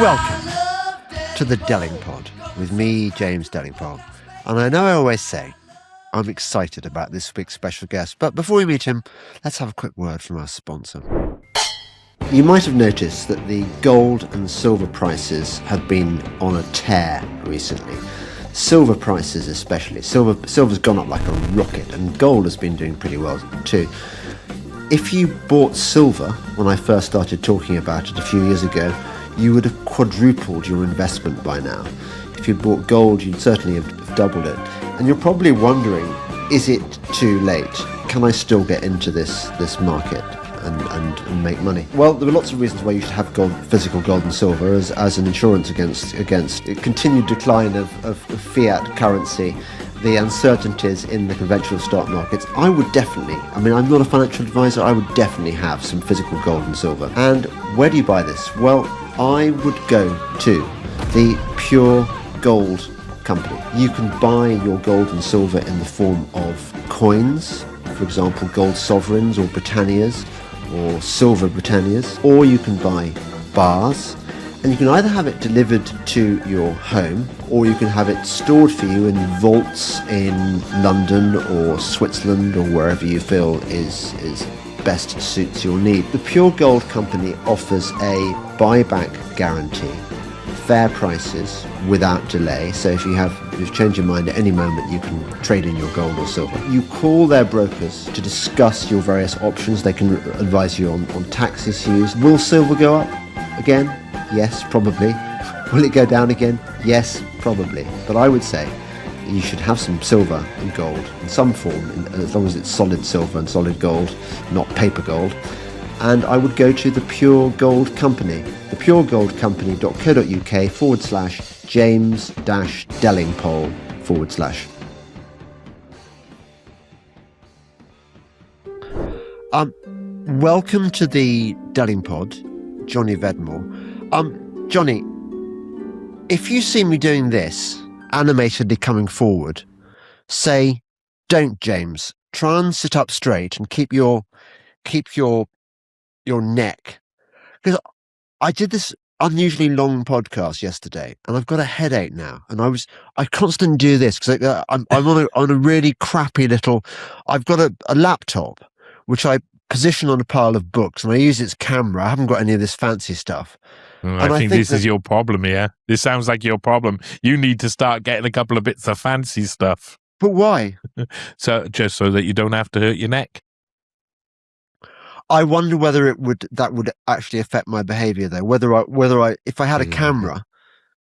Welcome to the Delingpole with me, James Delingpole. And I know I always say I'm excited about this week's special guest, but before we meet him, let's have a quick word from our sponsor. You might have noticed that the gold and silver prices have been on a tear recently. Silver prices especially. Silver's gone up like a rocket, and gold has been doing pretty well too. If you bought silver when I first started talking about it a few years ago, you would have quadrupled your investment by now. If you'd bought gold, you'd certainly have doubled it. And you're probably wondering, is it too late? Can I still get into this market and make money? Well, there are lots of reasons why you should have physical gold and silver as an insurance against a continued decline of fiat currency, the uncertainties in the conventional stock markets. I would definitely, I'm not a financial advisor, I would definitely have some physical gold and silver. And where do you buy this? Well, I would go to the Pure Gold company. You can buy your gold and silver in the form of coins, for example, gold sovereigns or Britannias or silver Britannias, or you can buy bars. And you can either have it delivered to your home, or you can have it stored for you in vaults in London or Switzerland or wherever you feel is best suits your need. The Pure Gold company offers a buyback guarantee, fair prices without delay. So if you change your mind at any moment, you can trade in your gold or silver. You call their brokers to discuss your various options. They can advise you on tax issues. Will silver go up again? Yes, probably. Will it go down again? Yes, probably. But I would say you should have some silver and gold in some form, as long as it's solid silver and solid gold, not paper gold. And I would go to the Pure Gold Company, thepuregoldcompany.co.uk/James-Delingpole/. Welcome to the Delingpole, Johnny Vedmore. Johnny, if you see me doing this, animatedly coming forward, say, "Don't, James. Try and sit up straight and keep your neck." Because I did this unusually long podcast yesterday, and I've got a headache now. And I constantly do this because I'm on a really crappy little. I've got a laptop which I position on a pile of books, and I use its camera. I haven't got any of this fancy stuff. I think this is your problem here. This sounds like your problem. You need to start getting a couple of bits of fancy stuff. But why? So just so that you don't have to hurt your neck. I wonder whether that would actually affect my behaviour though. Whether I if I had a camera,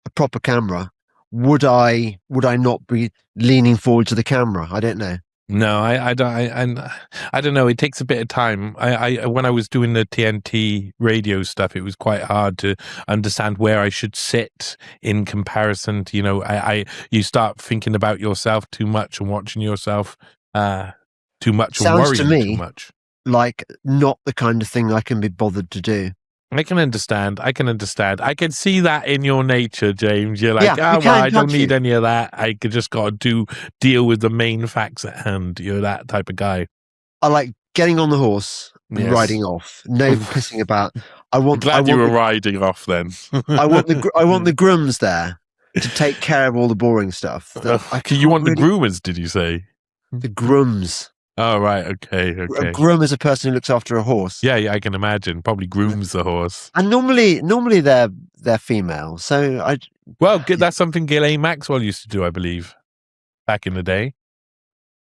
a proper camera, would I not be leaning forward to the camera? I don't know. No, I don't know. It takes a bit of time. I when I was doing the TNT radio stuff, it was quite hard to understand where I should sit in comparison to, you start thinking about yourself too much and watching yourself too much and worrying too much. Like not the kind of thing I can be bothered to do. I can understand. I can see that in your nature, James. You're like, I don't need any of that. I just got to deal with the main facts at hand. You're that type of guy. I like getting on the horse and riding off. No pissing about. I'm glad you were riding off then. I want the grooms there to take care of all the boring stuff. You want the groomers, did you say? The grooms. Oh, right. Okay. A groom is a person who looks after a horse. Yeah, I can imagine. Probably grooms the horse. And normally they're female. So that's something Ghislaine Maxwell used to do, I believe, back in the day.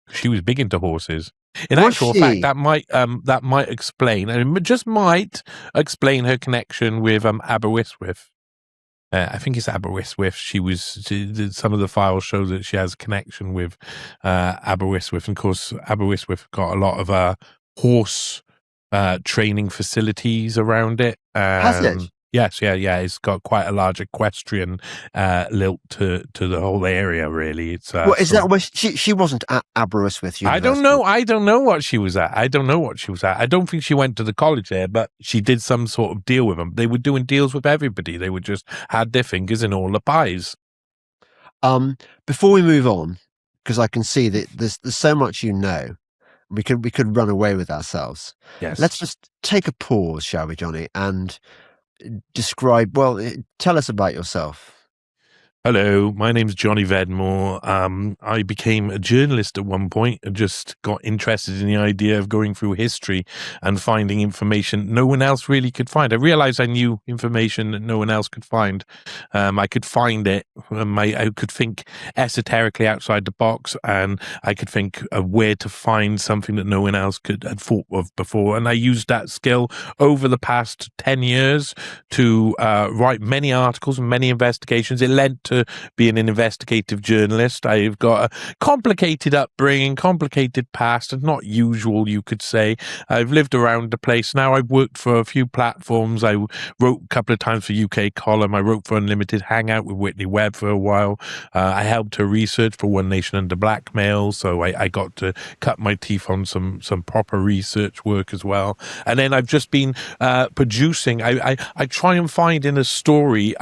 She was big into horses. In actual fact, that might explain, and it just might explain her connection with Aberystwyth. I think it's Aberystwyth. Some of the files show that she has a connection with Aberystwyth. And of course, Aberystwyth got a lot of horse training facilities around it. Has it? Yes, yeah. It's got quite a large equestrian lilt to the whole area, really. It's is that where she wasn't at Aberystwyth University? I don't know what she was at. I don't think she went to the college there, but she did some sort of deal with them. They were doing deals with everybody. They would just had their fingers in all the pies. Before we move on, because I can see that there's so much we could run away with ourselves. Yes. Let's just take a pause, shall we, Johnny, and describe, tell us about yourself. Hello, my name's Johnny Vedmore. I became a journalist at one point and just got interested in the idea of going through history and finding information no one else really could find. I realized I knew information that no one else could find. I could find it. I could think esoterically outside the box, and I could think of where to find something that no one else had thought of before. And I used that skill over the past 10 years to write many articles and many investigations. It led to being an investigative journalist. I've got a complicated upbringing, complicated past, and not usual, you could say. I've lived around the place. Now I've worked for a few platforms. I wrote a couple of times for UK Column. I wrote for Unlimited Hangout with Whitney Webb for a while. I helped her research for One Nation Under Blackmail, so I got to cut my teeth on some proper research work as well. And then I've just been producing. I try and find in a story,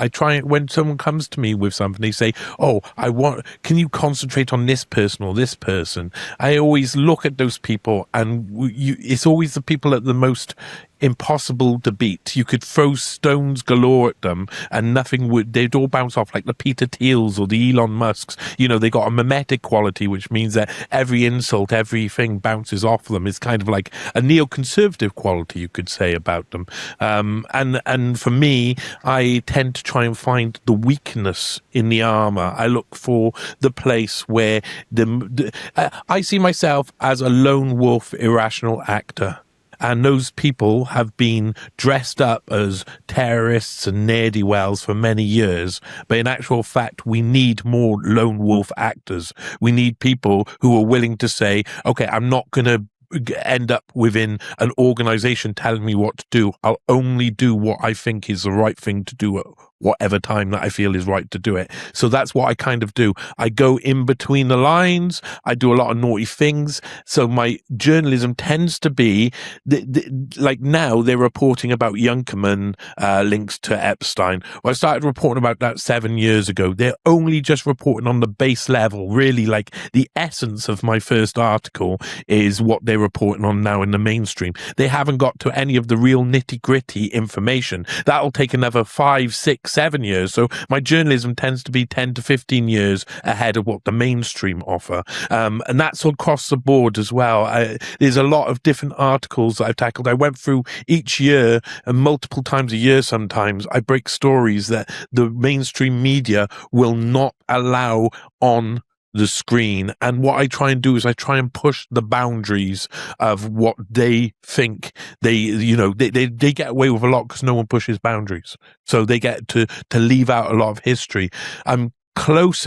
when someone comes to me with something, they say, can you concentrate on this person or this person? I always look at those people, and it's always the people at the most impossible to beat. You could throw stones galore at them and they'd all bounce off, like the Peter Thiels or the Elon Musks. They got a mimetic quality, which means that every insult, everything bounces off them. It's kind of like a neoconservative quality, you could say, about them. And for me, I tend to try and find the weakness in the armor. I look for the place where I see myself as a lone wolf, irrational actor. And those people have been dressed up as terrorists and ne'er-do-wells for many years. But in actual fact, we need more lone wolf actors. We need people who are willing to say, okay, I'm not going to end up within an organization telling me what to do. I'll only do what I think is the right thing to do at whatever time that I feel is right to do it. So that's what I kind of do. I go in between the lines. I do a lot of naughty things. So my journalism tends to be like now they're reporting about Junkerman links to Epstein. Well, I started reporting about that 7 years ago. They're only just reporting on the base level. Really, like the essence of my first article is what they're reporting on now in the mainstream. They haven't got to any of the real nitty-gritty information. That'll take another 5, 6, 7 years. So my journalism tends to be 10 to 15 years ahead of what the mainstream offer. And that's across the board as well. There's a lot of different articles that I've tackled. I went through each year, and multiple times a year sometimes, I break stories that the mainstream media will not allow on the screen. And what I try and do is I try and push the boundaries of what they think they get away with a lot because no one pushes boundaries. So they get to leave out a lot of history. I'm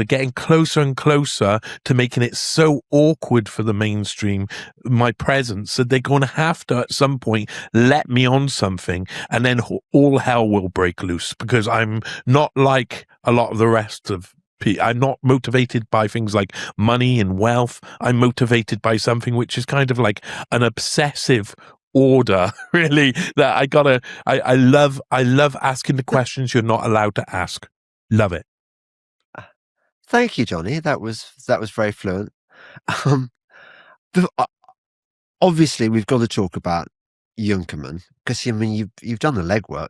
getting closer and closer to making it so awkward for the mainstream, my presence, that they're going to have to at some point let me on something, and then all hell will break loose, because I'm not like a lot of the rest of I'm not motivated by things like money and wealth. I'm motivated by something which is kind of like an obsessive order, really, that I love asking the questions you're not allowed to ask. Love it. Thank you, Johnny. That was very fluent. Obviously, we've got to talk about Junkerman, because you've done the legwork.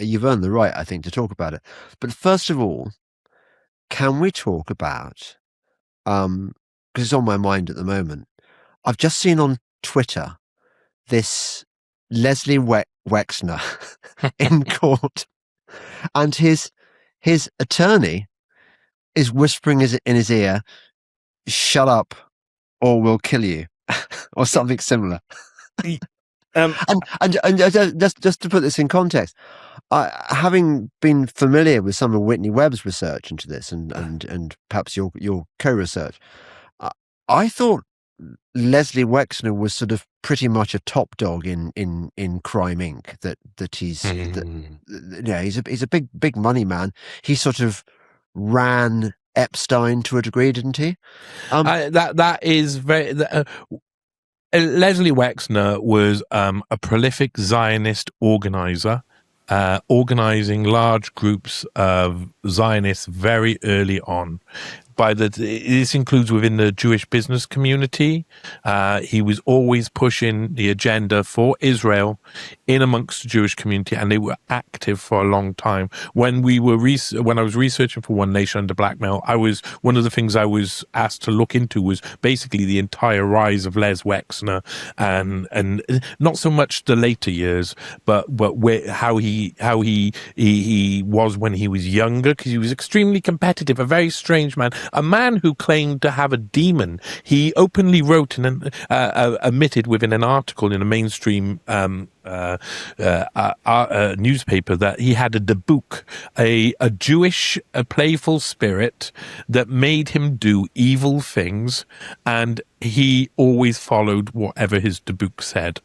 You've earned the right, I think, to talk about it. But first of all, can we talk about, because it's on my mind at the moment, I've just seen on Twitter this Leslie Wexner in court, and his attorney is whispering in his ear, "Shut up, or we'll kill you," or something similar. And just to put this in context, having been familiar with some of Whitney Webb's research into this, and perhaps your co-research, I thought Leslie Wexner was sort of pretty much a top dog in Crime Inc. That he's he's a big money man. He sort of ran Epstein to a degree, didn't he? That is very. Leslie Wexner was a prolific Zionist organizer, organizing large groups of Zionists very early on. this includes within the Jewish business community. He was always pushing the agenda for Israel in amongst the Jewish community, and they were active for a long time. When I was researching for One Nation Under Blackmail, one of the things I was asked to look into was basically the entire rise of Les Wexner, and not so much the later years, but how he was when he was younger, because he was extremely competitive, a very strange man, a man who claimed to have a demon. He openly wrote and admitted within an article in a mainstream newspaper that he had a dabuk, a Jewish playful spirit that made him do evil things, and he always followed whatever his dabuk said.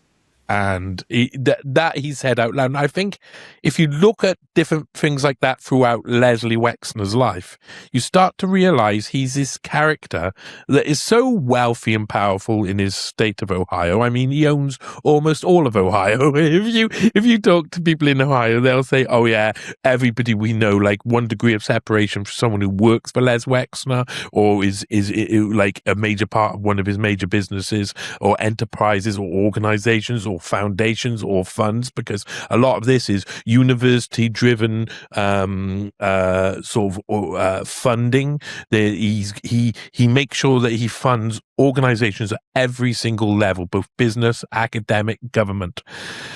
And that he said out loud. And I think if you look at different things like that throughout Leslie Wexner's life, you start to realize he's this character that is so wealthy and powerful in his state of Ohio. I mean, he owns almost all of Ohio. If you talk to people in Ohio, they'll say, "Oh yeah, everybody we know, like 1 degree of separation for someone who works for Les Wexner or is like a major part of one of his major businesses or enterprises or organizations or foundations or funds," because a lot of this is university driven funding. He makes sure that he funds organizations at every single level, both business, academic, government.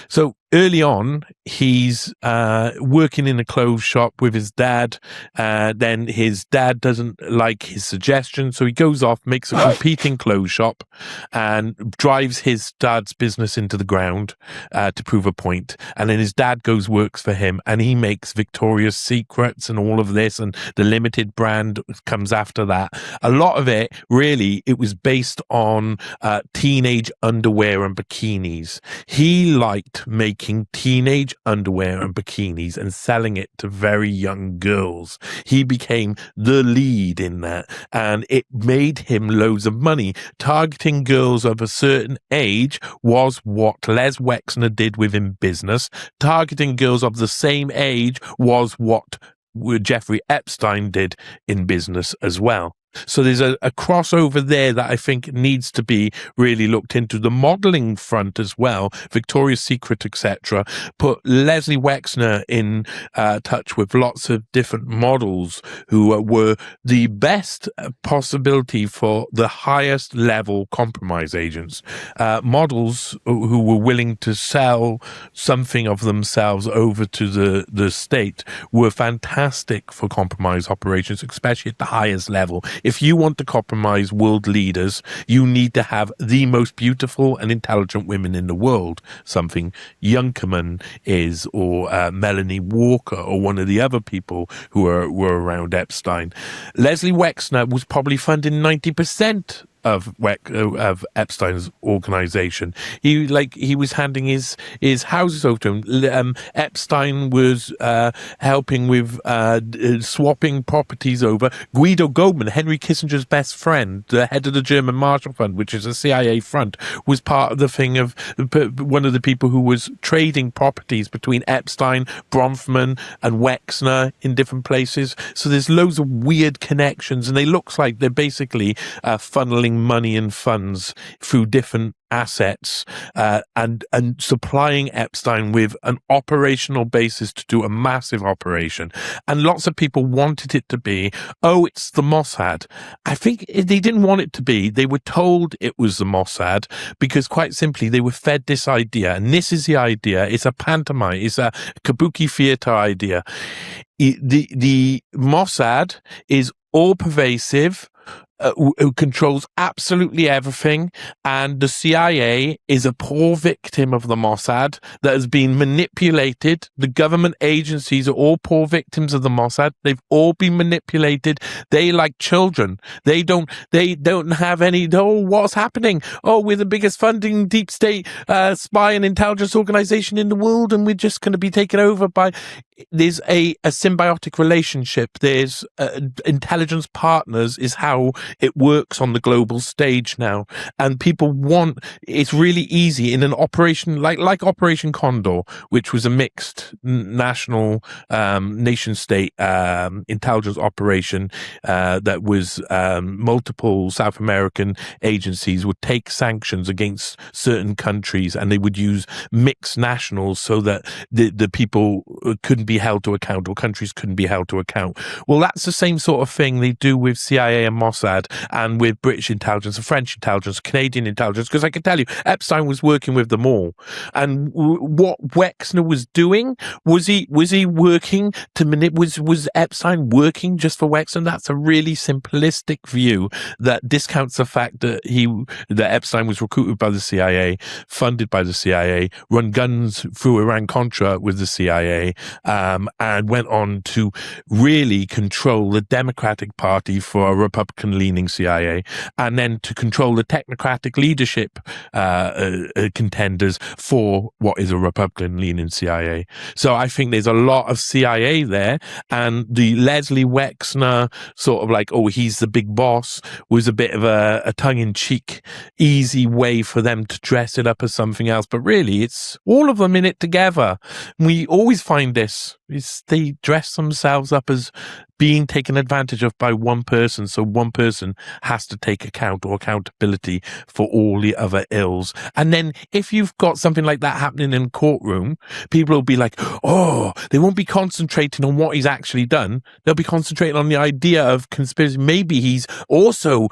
So early on, he's working in a clothes shop with his dad. Then his dad doesn't like his suggestion, so he goes off, makes a competing clothes shop, and drives his dad's business into the ground to prove a point. And then his dad works for him, and he makes Victoria's Secrets and all of this, and the limited brand comes after that. A lot of it, really, it was based on teenage underwear and bikinis. He liked making teenage underwear and bikinis and selling it to very young girls. He became the lead in that, and it made him loads of money. Targeting girls of a certain age was what Les Wexner did within business. Targeting girls of the same age was what Jeffrey Epstein did in business as well. So there's a crossover there that I think needs to be really looked into. The modeling front as well, Victoria's Secret, etc., put Leslie Wexner in touch with lots of different models who were the best possibility for the highest level compromise agents. Models who were willing to sell something of themselves over to the state were fantastic for compromise operations, especially at the highest level. If you want to compromise world leaders, you need to have the most beautiful and intelligent women in the world, something Younkerman is, or Melanie Walker, or one of the other people who were around Epstein. Leslie Wexner was probably funding 90% of Epstein's organization. He was handing his houses over to him. Epstein was helping with swapping properties over. Guido Goldman, Henry Kissinger's best friend, the head of the German Marshall Fund, which is a CIA front, was part of the thing of one of the people who was trading properties between Epstein, Bronfman, and Wexner in different places. So there's loads of weird connections, and it looks like they're basically funneling money and funds through different assets and supplying Epstein with an operational basis to do a massive operation. And lots of people wanted it to be, oh, it's the Mossad. I think they didn't want it to be. They were told it was the Mossad because, quite simply, they were fed this idea. And this is the idea. It's a pantomime. It's a kabuki theater idea. The Mossad is all pervasive, who controls absolutely everything, and the CIA is a poor victim of the Mossad that has been manipulated. The government agencies are all poor victims of the Mossad. They've all been manipulated. They like children. They don't have any, oh, what's happening? Oh, we're the biggest funding deep state spy and intelligence organization in the world, and we're just going to be taken over by... There's a symbiotic relationship. There's intelligence partners is how it works on the global stage now, and people want. It's really easy in an operation like Operation Condor, which was a mixed national nation state intelligence operation that was multiple South American agencies would take sanctions against certain countries, and they would use mixed nationals so that the people couldn't be held to account, or countries couldn't be held to account. Well, that's the same sort of thing they do with CIA and Mossad, and with British intelligence and French intelligence, Canadian intelligence, because I can tell you, Epstein was working with them all. And what Wexner was doing, was he working to manipulate? Was Epstein working just for Wexner? That's a really simplistic view that discounts the fact that Epstein was recruited by the CIA, funded by the CIA, run guns through Iran-Contra with the CIA, and went on to really control the Democratic Party for a Republican-leaning CIA, and then to control the technocratic leadership contenders for what is a Republican-leaning CIA. So I think there's a lot of CIA there, and the Leslie Wexner sort of like, oh, he's the big boss, was a bit of a tongue-in-cheek, easy way for them to dress it up as something else. But really, it's all of them in it together. We always find this. They dress themselves up as being taken advantage of by one person, so one person has to take account or accountability for all the other ills. And then if you've got something like that happening in a courtroom, people will be like, oh, they won't be concentrating on what he's actually done. They'll be concentrating on the idea of conspiracy. Maybe he's also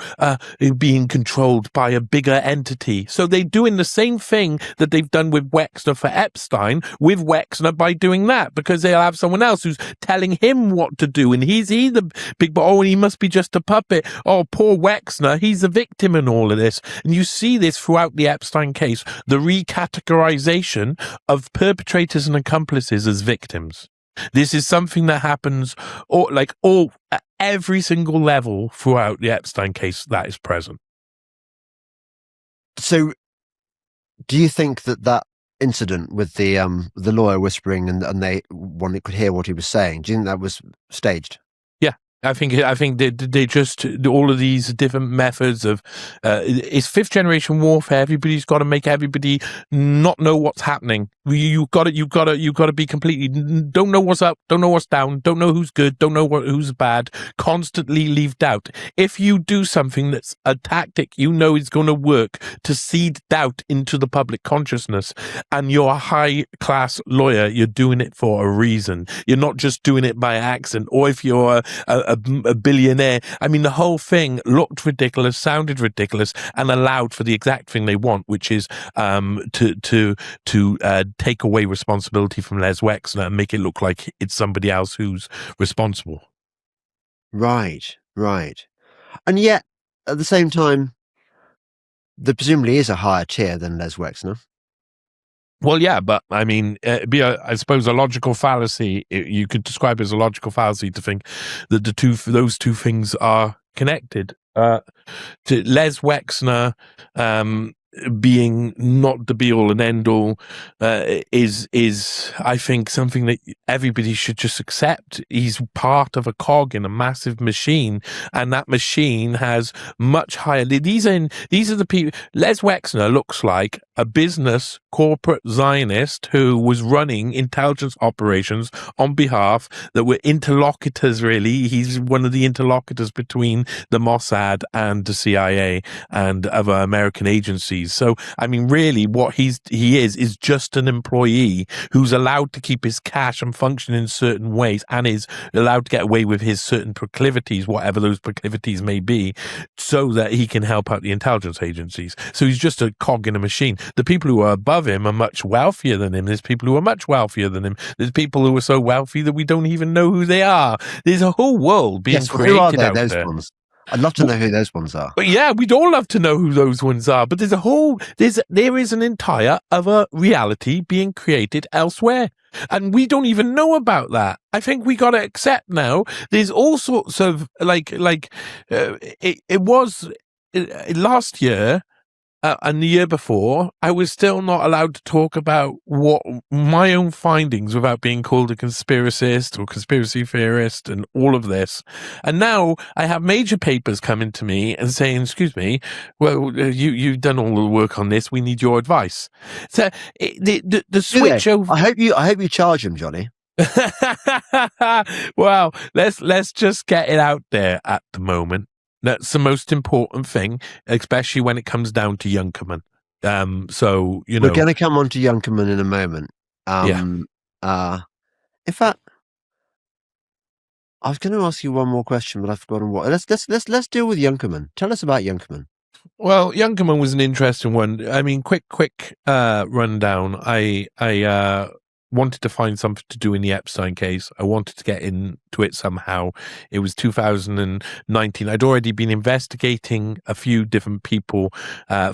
being controlled by a bigger entity. So they're doing the same thing that they've done with Wexner for Epstein, with Wexner by doing that, because they'll have someone else who's telling him what to do, and he's the big, oh, and he must be just a puppet. Oh, poor Wexner, he's a victim in all of this. And you see this throughout the Epstein case, the recategorization of perpetrators and accomplices as victims. This is something that happens at every single level throughout the Epstein case that is present. So do you think that incident with the lawyer whispering and one could hear what he was saying, do you think that was staged? Yeah, I think they just, all of these different methods of it's fifth generation warfare. Everybody's got to make everybody not know what's happening. You've got to be completely, don't know what's up, don't know what's down, don't know who's good, don't know who's bad, constantly leave doubt. If you do something that's a tactic you know is going to work to seed doubt into the public consciousness, and you're a high class lawyer, you're doing it for a reason. You're not just doing it by accident. Or if you're a billionaire, I mean, the whole thing looked ridiculous, sounded ridiculous, and allowed for the exact thing they want, which is to take away responsibility from Les Wexner and make it look like it's somebody else who's responsible. Right. And yet, at the same time, there presumably is a higher tier than Les Wexner. Well, yeah, but I mean, I suppose a logical fallacy. You could describe it as a logical fallacy to think that those two things are connected. To Les Wexner being not the be all and end all is I think something that everybody should just accept. He's part of a cog in a massive machine, and that machine has much higher. These are the people. Les Wexner looks like a business corporate Zionist who was running intelligence operations on behalf that were interlocutors, really. He's one of the interlocutors between the Mossad and the CIA and other American agencies. So, I mean, really what he is just an employee who's allowed to keep his cash and function in certain ways, and is allowed to get away with his certain proclivities, whatever those proclivities may be, so that he can help out the intelligence agencies. So he's just a cog in a machine. The people who are above him are much wealthier than him. There's people who are much wealthier than him. There's people who are so wealthy that we don't even know who they are. There's a whole world being created who are they, out those there. Ones? I'd love to know who those ones are. But yeah, we'd all love to know who those ones are. But there is an entire other reality being created elsewhere. And we don't even know about that. I think we got to accept now. There's all sorts of it was last year. and the year before, I was still not allowed to talk about what my own findings without being called a conspiracist or conspiracy theorist and all of this. And now I have major papers coming to me and saying, excuse me, well, you've done all the work on this. We need your advice. So the switch over. I hope you charge him, Johnny. Well, let's just get it out there at the moment. That's the most important thing, especially when it comes down to Younkerman. So, you know. We're going to come on to Younkerman in a moment. In fact, I was going to ask you one more question, but I've forgotten what. Let's deal with Younkerman. Tell us about Younkerman. Well, Younkerman was an interesting one. I mean, quick rundown. I wanted to find something to do in the Epstein case. I wanted to get into it somehow. It was 2019. I'd already been investigating a few different people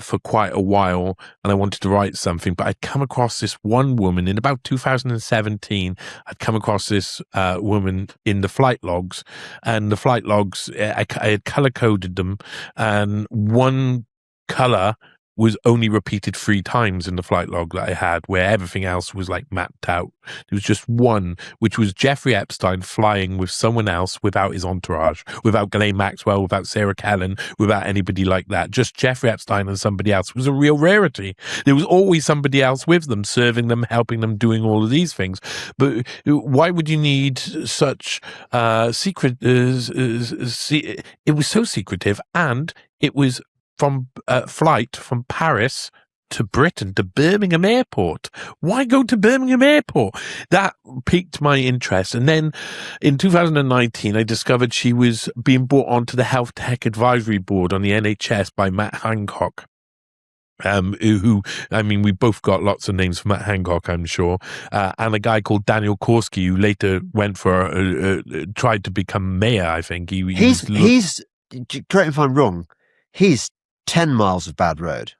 for quite a while, and I wanted to write something. But I'd come across this one woman in about 2017. I'd come across this woman in the flight logs, and the flight logs, I had color-coded them, and one color was only repeated 3 times in the flight log that I had, where everything else was like mapped out. There was just one, which was Jeffrey Epstein flying with someone else without his entourage, without Ghislaine Maxwell, without Sarah Kellen, without anybody like that. Just Jeffrey Epstein and somebody else. It was a real rarity. There was always somebody else with them, serving them, helping them, doing all of these things. But why would you need such secret? It was so secretive, and it was from flight from Paris to Britain, to Birmingham Airport. Why go to Birmingham Airport? That piqued my interest. And then in 2019, I discovered she was being brought onto the Health Tech Advisory Board on the NHS by Matt Hancock. Who, I mean, we both got lots of names for Matt Hancock, I'm sure, and a guy called Daniel Korski, who later went for, tried to become mayor, I think. He's, correct me if I'm wrong, he's 10 miles of bad road.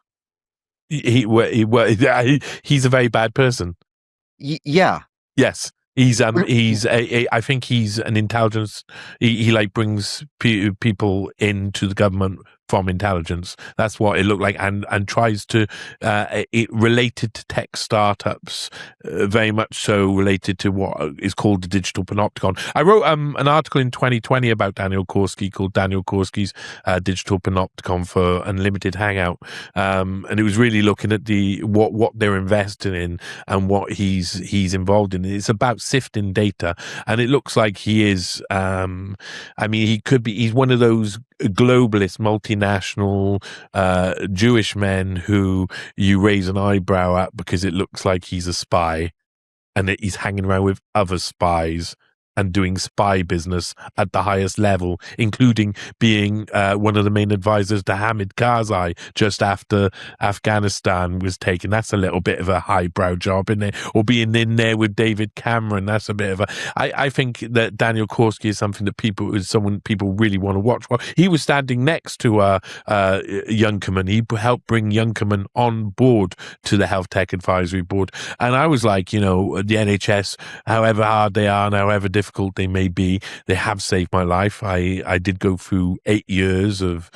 He's a very bad person. Yeah. Yes. I think he's an intelligence. He like brings people into the government from intelligence. That's what it looked like, and tries to it related to tech startups, very much so related to what is called the digital panopticon. I wrote an article in 2020 about Daniel Korski called Daniel Korski's Digital Panopticon for Unlimited Hangout, and it was really looking at what they're investing in and what he's involved in. It's about sifting data, and it looks like he is. I mean, he could be. He's one of those globalist, multinational Jewish men who you raise an eyebrow at because it looks like he's a spy, and that he's hanging around with other spies and doing spy business at the highest level, including being one of the main advisors to Hamid Karzai just after Afghanistan was taken. That's a little bit of a highbrow job, isn't it? Or being in there with David Cameron. That's a bit of a... I think that Daniel Korski is something that people really want to watch. Well, he was standing next to Younkerman. He helped bring Younkerman on board to the Health Tech Advisory Board. And I was like, you know, the NHS, however hard they are and however difficult they may be, they have saved my life. I did go through 8 years of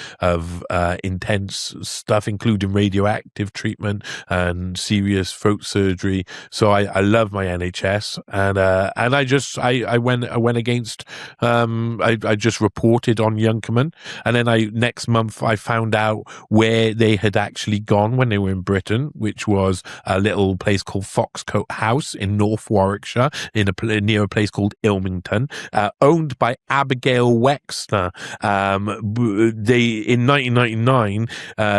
intense stuff, including radioactive treatment and serious throat surgery. So I love my NHS, and I went against. I just reported on Younkerman, and then next month I found out where they had actually gone when they were in Britain, which was a little place called Foxcote House in North Warwickshire, near a place called Ilmington, owned by Abigail Wexner. In 1999,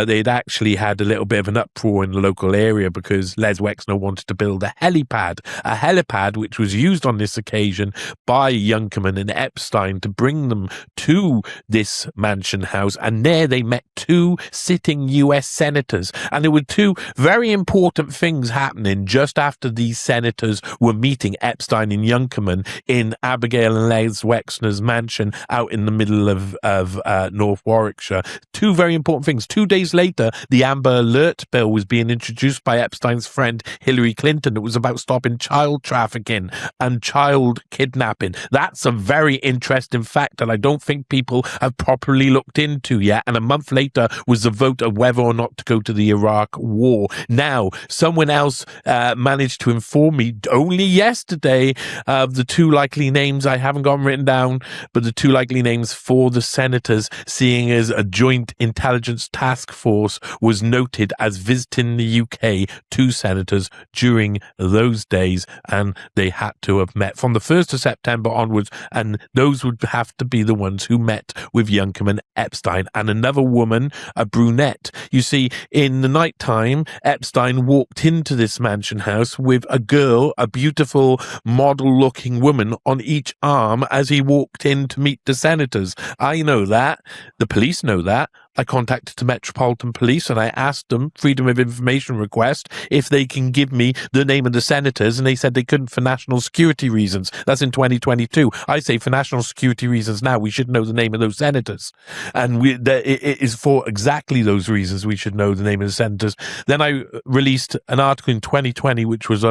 they'd actually had a little bit of an uproar in the local area because Les Wexner wanted to build a helipad which was used on this occasion by Younkerman and Epstein to bring them to this mansion house. And there they met 2 sitting US senators. And there were 2 very important things happening just after these senators were meeting, Epstein and Younkerman, in in Abigail and Les Wexner's mansion out in the middle of North Warwickshire. Two very important things. 2 days later, the Amber Alert bill was being introduced by Epstein's friend Hillary Clinton. It was about stopping child trafficking and child kidnapping. That's a very interesting fact that I don't think people have properly looked into yet. And a month later was the vote of whether or not to go to the Iraq war. Now, someone else managed to inform me only yesterday of the two likely names. I haven't got them written down, but the two likely names for the senators, seeing as a joint intelligence task force was noted as visiting the UK, two senators during those days, and they had to have met from the 1st of September onwards, and those would have to be the ones who met with Youngkin and Epstein. And another woman, a brunette. You see, in the night time, Epstein walked into this mansion house with a girl, a beautiful model-looking woman on each arm as he walked in to meet the senators. I know that. The police know that. I contacted the Metropolitan Police and I asked them, Freedom of Information request, if they can give me the name of the senators, and they said they couldn't for national security reasons. That's in 2022. I say for national security reasons now, we should know the name of those senators. And it is for exactly those reasons we should know the name of the senators. Then I released an article in 2020, which was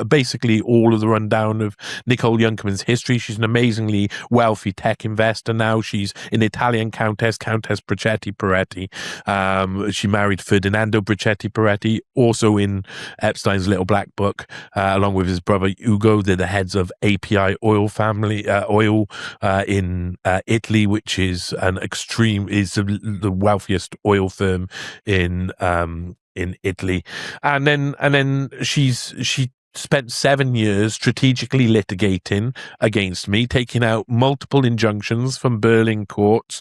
basically all of the rundown of Nicole Youngkin's history. She's an amazingly wealthy tech investor now. She's an Italian Countess Bracetti Peretti. She married Ferdinando Bracetti Peretti, also in Epstein's Little Black Book, along with his brother Ugo. They're the heads of API Oil family, in Italy, which is the wealthiest oil firm in Italy. And then she spent 7 years strategically litigating against me, taking out multiple injunctions from Berlin courts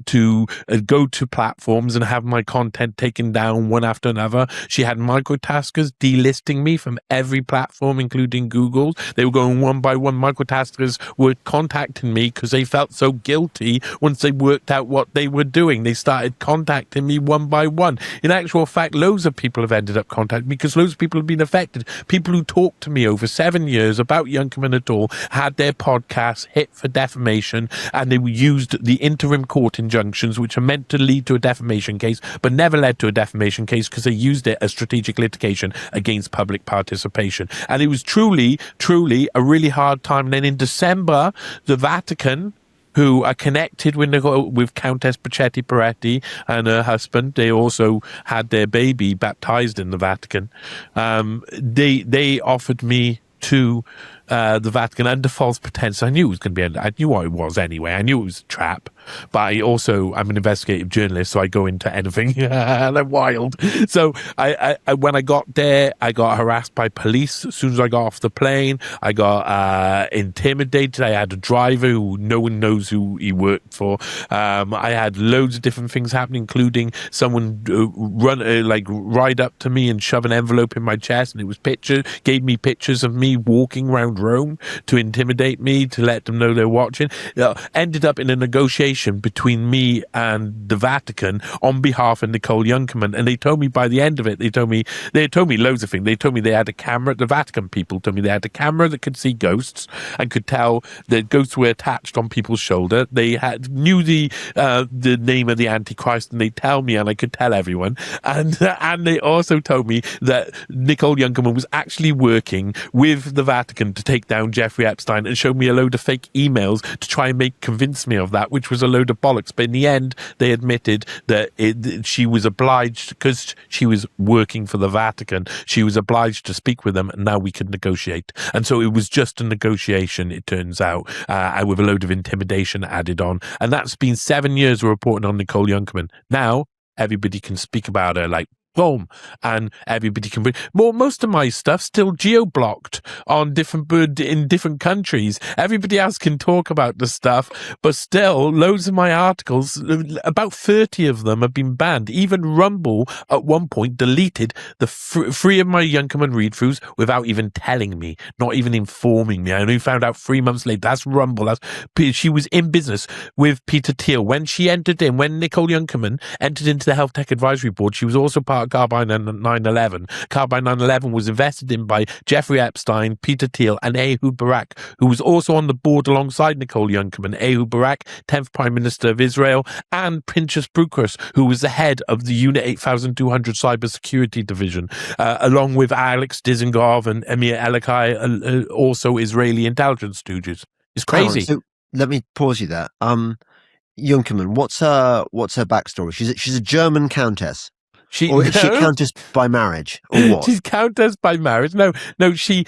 to go to platforms and have my content taken down one after another. She had microtaskers delisting me from every platform, including Google's. They were going one by one. Microtaskers were contacting me because they felt so guilty once they worked out what they were doing. They started contacting me one by one. In actual fact, loads of people have ended up contacting me because loads of people have been affected. People who talked to me over 7 years about Youngkin at all had their podcasts hit for defamation, and they used the interim court injunctions, which are meant to lead to a defamation case, but never led to a defamation case because they used it as strategic litigation against public participation. And it was truly, truly a really hard time. And then in December, the Vatican, who are connected with Countess Bracetti Peretti and her husband. They also had their baby baptized in the Vatican. They offered me to the Vatican under false pretense. I knew it was going to be. I knew what it was anyway. I knew it was a trap. But I'm an investigative journalist, so I go into anything. They're wild. So I when I got there, I got harassed by police. As soon as I got off the plane, I got intimidated. I had a driver who no one knows who he worked for. I had loads of different things happening, including someone ride up to me and shove an envelope in my chest, and it was gave me pictures of me walking around Rome to intimidate me, to let them know they're watching. Ended up in a negotiation between me and the Vatican on behalf of Nicole Youngkin, and they told me by the end of it, they told me loads of things. They told me they had a camera. The Vatican people told me they had a camera that could see ghosts and could tell that ghosts were attached on people's shoulder. They knew the name of the Antichrist, and they tell me, and I could tell everyone. And they also told me that Nicole Youngkin was actually working with the Vatican to take down Jeffrey Epstein, and showed me a load of fake emails to try and convince me of that, which was a load of bollocks. But in the end, they admitted that she was obliged, because she was working for the Vatican, she was obliged to speak with them, and now we could negotiate. And so it was just a negotiation, it turns out, with a load of intimidation added on. And that's been 7 years of reporting on Nicole Youngkin. Now everybody can speak about her like boom, and everybody can bring most of my stuff still geo-blocked on in different countries. Everybody else can talk about the stuff, but still loads of my articles, about 30 of them, have been banned. Even Rumble at one point deleted the three of my Youngkin read-throughs without even telling me, not even informing me. I only found out 3 months later. That's Rumble. She was in business with Peter Thiel when Nicole Youngkin entered into the Health Tech Advisory Board. She was also part Carbine 9/11. Carbine 9/11 was invested in by Jeffrey Epstein, Peter Thiel, and Ehud Barak, who was also on the board alongside Nicole Youngkerman. Ehud Barak, 10th Prime Minister of Israel, and Pinchas Bruckers, who was the head of the Unit 8200 Cybersecurity Division, along with Alex Dizengoff and Emir Elikai, also Israeli intelligence stooges. It's crazy. So let me pause you there. Youngkerman, what's her backstory? She's a German countess. Or is she a countess by marriage, or what? She's countess by marriage. No. She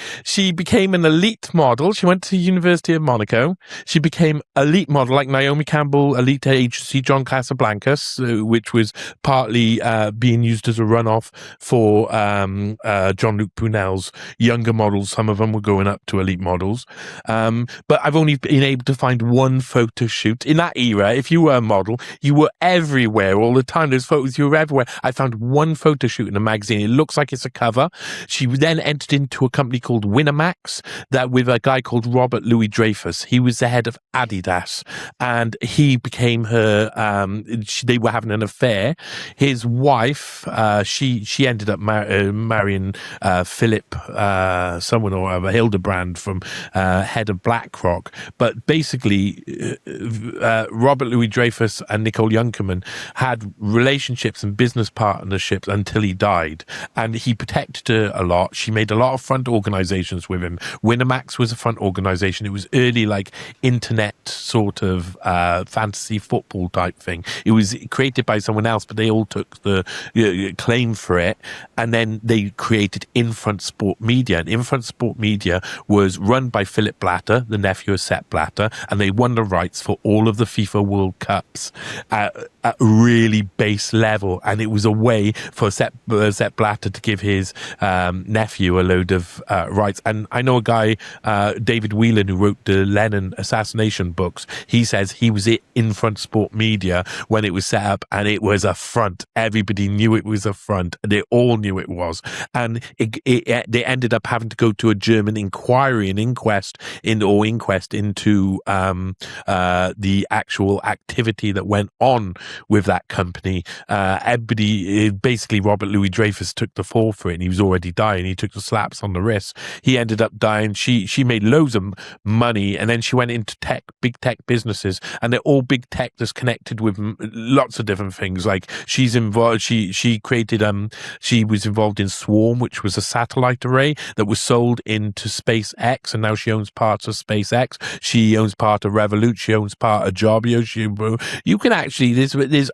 became an elite model. She went to University of Monaco. She became elite model, like Naomi Campbell, elite agency John Casablancas, which was partly being used as a runoff for Jean-Luc Brunel's younger models. Some of them were going up to elite models. But I've only been able to find one photo shoot. In that era, if you were a model, you were everywhere all the time. Those photos, you were everywhere. I found one photo shoot in a magazine. It looks like it's a cover. She then entered into a company called Winamax that with a guy called Robert Louis Dreyfus. He was the head of Adidas, and he became her. They were having an affair. His wife, she ended up marrying Philip, someone or other, Hildebrand from head of BlackRock. But basically, Robert Louis Dreyfus and Nicole Youngkerman had relationships and business partnerships until he died, and he protected her a lot. She made a lot of front organizations with him. Winamax was a front organization. It was early, like, internet sort of fantasy football type thing. It was created by someone else, but they all took the claim for it, and then they created Infront Sport Media, and Infront Sport Media was run by Philip Blatter, the nephew of Sepp Blatter, and they won the rights for all of the FIFA World Cups at a really base level, and it was a way for Sepp Blatter to give his nephew a load of rights. And I know a guy, David Whelan, who wrote the Lennon assassination books. He says he was in Front Sport Media when it was set up, and it was a front. Everybody knew it was a front. They all knew it was. And they ended up having to go to a German inquest into the actual activity that went on with that company. Basically, Robert Louis Dreyfus took the fall for it, and he was already dying. He took the slaps on the wrist. He ended up dying. She made loads of money, and then she went into big tech businesses, and they're all big tech that's connected with lots of different things. Like she's involved. She created. She was involved in Swarm, which was a satellite array that was sold into SpaceX, and now she owns parts of SpaceX. She owns part of Revolut. She owns part of Jobio. You can actually there's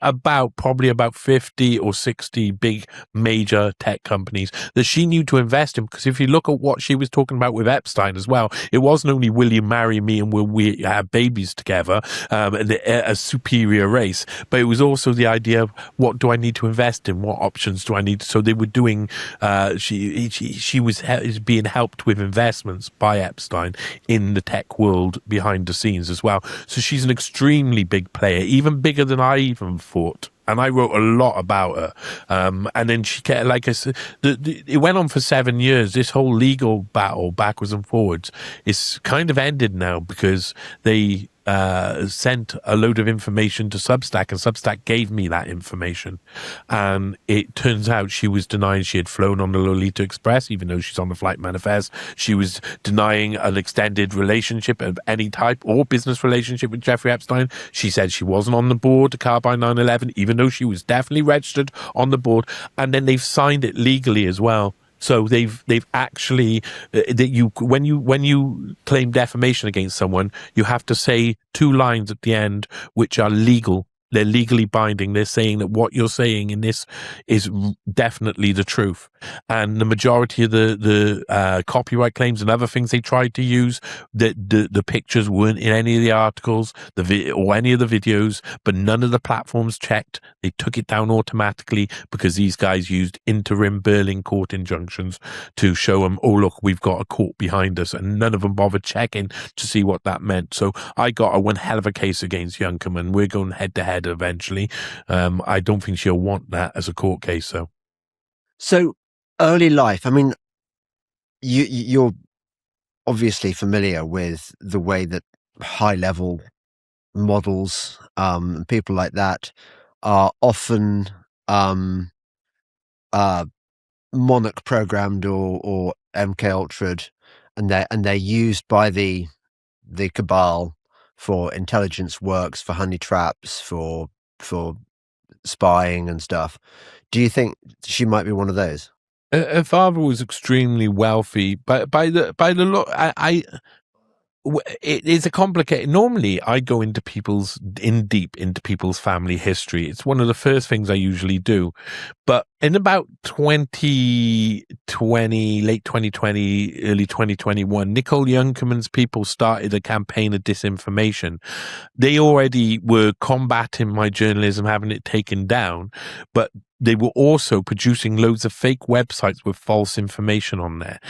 probably about 50 or 60 big major tech companies that she knew to invest in, because if you look at what she was talking about with Epstein as well, it wasn't only will you marry me and will we have babies together, a superior race, but it was also the idea of what do I need to invest in, what options do I need. So they were doing she was being helped with investments by Epstein in the tech world behind the scenes as well. So she's an extremely big player, even bigger than I even thought. And I wrote a lot about her. And then she, like I said, it went on for 7 years. This whole legal battle backwards and forwards is kind of ended now, because they sent a load of information to Substack, and Substack gave me that information. And it turns out she was denying she had flown on the Lolita Express, even though she's on the flight manifest. She was denying an extended relationship of any type or business relationship with Jeffrey Epstein. She said she wasn't on the board to Carbine 9/11, even though she was definitely registered on the board. And then they've signed it legally as well. So they've actually when you claim defamation against someone, you have to say 2 lines at the end which are legal. They're legally binding. They're saying that what you're saying in this is definitely the truth. And the majority of the copyright claims and other things they tried to use, the pictures weren't in any of the articles, or any of the videos, but none of the platforms checked. They took it down automatically because these guys used interim Berlin court injunctions to show them, oh, look, we've got a court behind us, and none of them bothered checking to see what that meant. So I got a one hell of a case against Youngkerman. We're going head to head eventually. I don't think she'll want that as a court case, though. So early life, I mean, you're obviously familiar with the way that high-level models, people like that, are often monarch programmed or MK ultra'd, and they're used by the cabal for intelligence works, for honey traps, for spying and stuff. Do you think she might be one of those? Her father was extremely wealthy, but by the look, it is a complicated. Normally, I go into deep into people's family history. It's one of the first things I usually do. But in about 2020, late 2020, early 2021, Nicole Youngkerman's people started a campaign of disinformation. They already were combating my journalism, having it taken down, but they were also producing loads of fake websites with false information on there,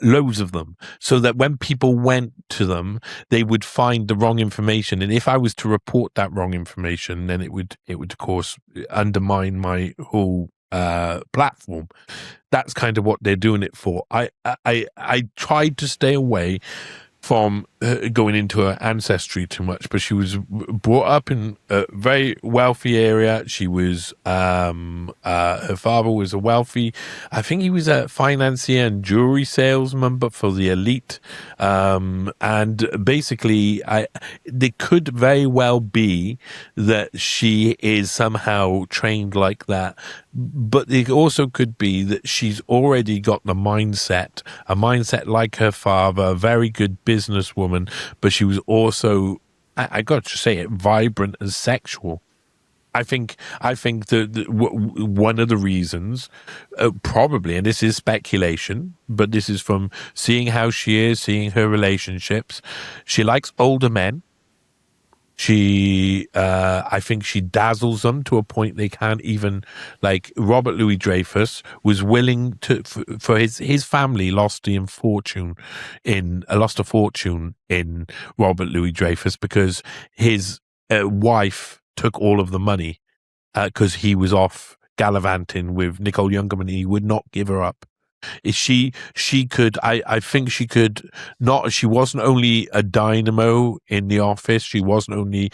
loads of them, so that when people went to them, they would find the wrong information. And if I was to report that wrong information, then it would of course undermine my whole platform. That's kind of what they're doing it for. I tried to stay away from going into her ancestry too much, but she was brought up in a very wealthy area. She was her father was a wealthy, I think he was a financier and jewelry salesman, but for the elite. And basically, they could very well be that she is somehow trained like that, but it also could be that she's already got a mindset like her father, a very good businesswoman, but she was also, I got to say it, vibrant and sexual. I think that one of the reasons, probably, and this is speculation, but this is from seeing how she is, seeing her relationships, she likes older men. I think she dazzles them to a point they can't even, like Robert Louis Dreyfus was willing to, for his family lost a fortune in Robert Louis Dreyfus because his wife took all of the money because he was off gallivanting with Nicole Youngkerman. He would not give her up. She could, I think she could not, she wasn't only a dynamo in the office, she wasn't only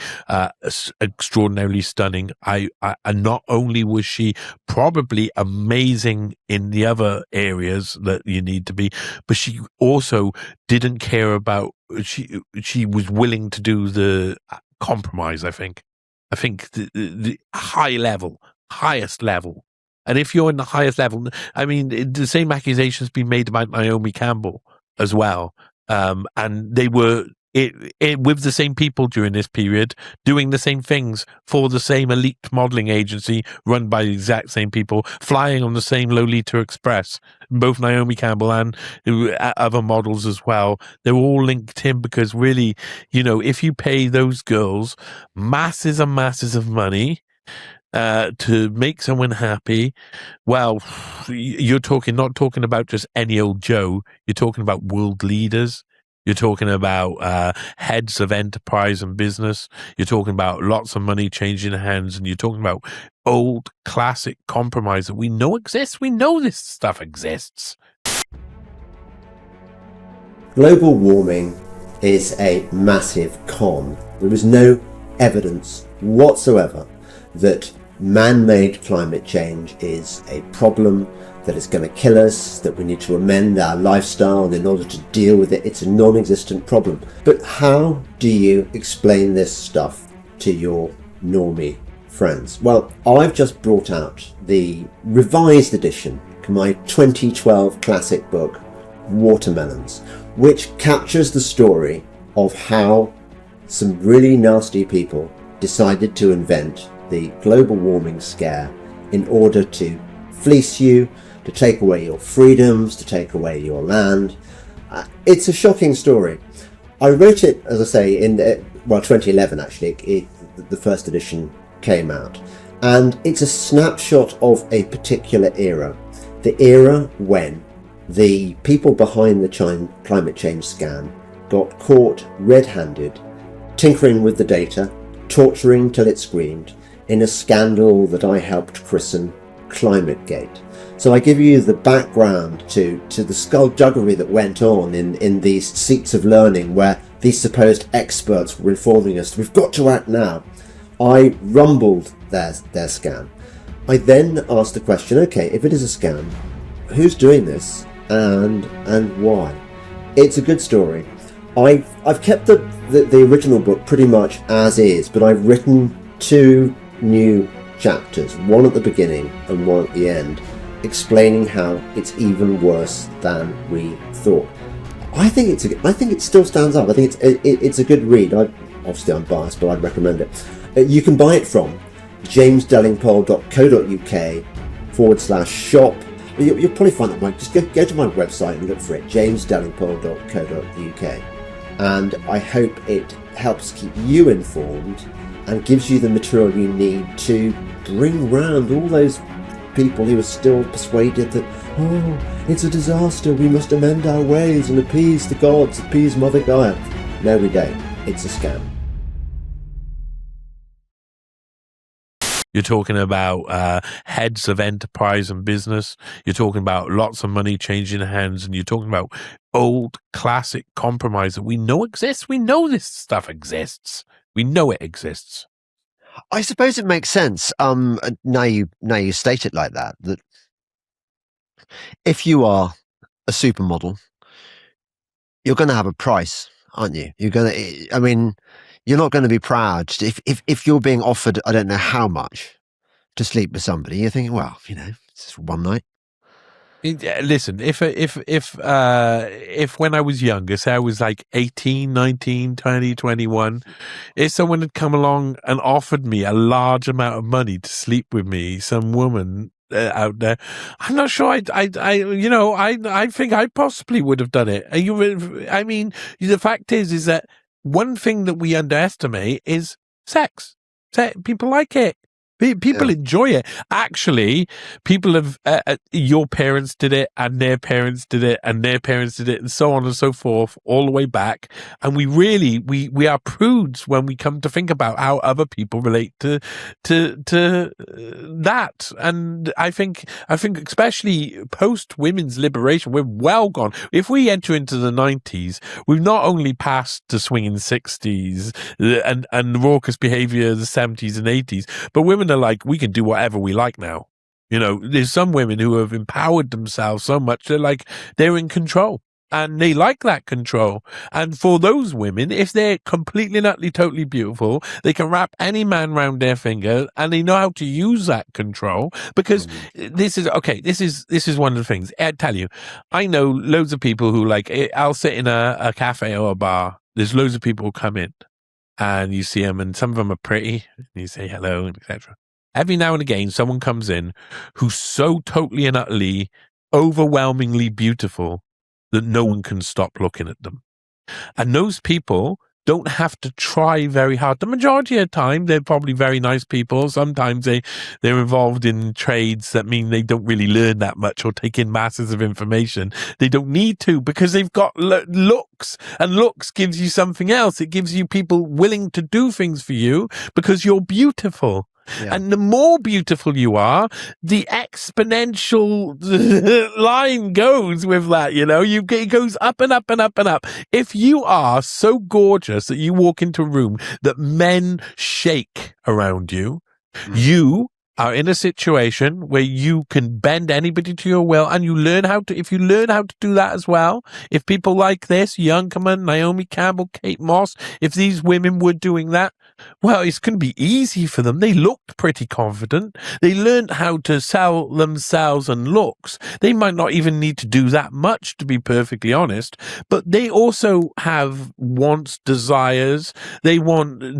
extraordinarily stunning. And not only was she probably amazing in the other areas that you need to be, but she also didn't care about, she was willing to do the compromise, I think the highest level. And if you're in the highest level, I mean, the same accusations been made about Naomi Campbell as well. And they were with the same people during this period, doing the same things for the same elite modeling agency run by the exact same people, flying on the same Lolita Express. Both Naomi Campbell and other models as well. They're all linked in because really, if you pay those girls masses and masses of money, to make someone happy, well, you're not talking about just any old Joe. You're talking about world leaders. You're talking about heads of enterprise and business. You're talking about lots of money changing hands, and you're talking about old classic compromise that we know exists. We know this stuff exists. Global warming is a massive con. There is no evidence whatsoever that man-made climate change is a problem that is going to kill us, that we need to amend our lifestyle in order to deal with it. It's a non-existent problem. But how do you explain this stuff to your normie friends? Well, I've just brought out the revised edition of my 2012 classic book, Watermelons, which captures the story of how some really nasty people decided to invent the global warming scare in order to fleece you, to take away your freedoms, to take away your land. It's a shocking story. I wrote it, as I say, in 2011 actually. The first edition came out, and it's a snapshot of a particular era, the era when the people behind the climate change scam got caught red-handed, tinkering with the data, torturing till it screamed, in a scandal that I helped christen ClimateGate. So I give you the background to the skullduggery that went on in these seats of learning where these supposed experts were informing us, we've got to act now. I rumbled their scam. I then asked the question, okay, if it is a scam, who's doing this and why? It's a good story. I've kept the original book pretty much as is, but I've written 2 new chapters, one at the beginning and one at the end, explaining how it's even worse than we thought. I think it still stands up. I think it's a good read. Obviously I'm biased, but I'd recommend it. You can buy it from jamesdelingpole.co.uk/shop. You'll probably find that just go to my website and look for it, jamesdelingpole.co.uk, and I hope it helps keep you informed and gives you the material you need to bring round all those people who are still persuaded that, oh, it's a disaster, we must amend our ways and appease the gods, appease Mother Gaia. No, we don't. It's a scam. You're talking about heads of enterprise and business. You're talking about lots of money changing hands, and you're talking about old classic compromise that we know exists. We know this stuff exists. We know it exists. I suppose it makes sense. Now you state it like that if you are a supermodel, you're going to have a price, aren't you? You're not going to be proud if you're being offered, I don't know how much, to sleep with somebody. You're thinking, well, it's just one night. Listen, if when I was younger, say I was like 18, 19, 20, 21, if someone had come along and offered me a large amount of money to sleep with me, some woman out there, I'm not sure I think I possibly would have done it. The fact is that one thing that we underestimate is sex. People like it. People enjoy it. Actually, people have, your parents did it, and their parents did it, and their parents did it, and so on and so forth, all the way back. And we really, we are prudes when we come to think about how other people relate to that. And I think especially post women's liberation, we're well gone. If we enter into the 90s, we've not only passed the swinging 60s and raucous behavior of the 70s and 80s, but women are like, we can do whatever we like now. There's some women who have empowered themselves so much they're in control, and they like that control. And for those women, if they're completely and utterly totally beautiful, they can wrap any man round their finger, and they know how to use that control. Because this is one of the things I tell you. I know loads of people who I'll sit in a cafe or a bar. There's loads of people who come in, and you see them, and some of them are pretty, and you say hello, etc. Every now and again, someone comes in who's so totally and utterly overwhelmingly beautiful that no one can stop looking at them. And those people don't have to try very hard. The majority of the time, they're probably very nice people. Sometimes they're involved in trades that mean they don't really learn that much or take in masses of information. They don't need to, because they've got looks, and looks gives you something else. It gives you people willing to do things for you because you're beautiful. Yeah. And the more beautiful you are, the exponential line goes with that, it goes up and up and up and up. If you are so gorgeous that you walk into a room that men shake around you, you are in a situation where you can bend anybody to your will, and if you learn how to do that as well, if people like this, Youngman, Naomi Campbell, Kate Moss, if these women were doing that, well, it's going to be easy for them. They looked pretty confident. They learned how to sell themselves and looks. They might not even need to do that much, to be perfectly honest, but they also have wants, desires.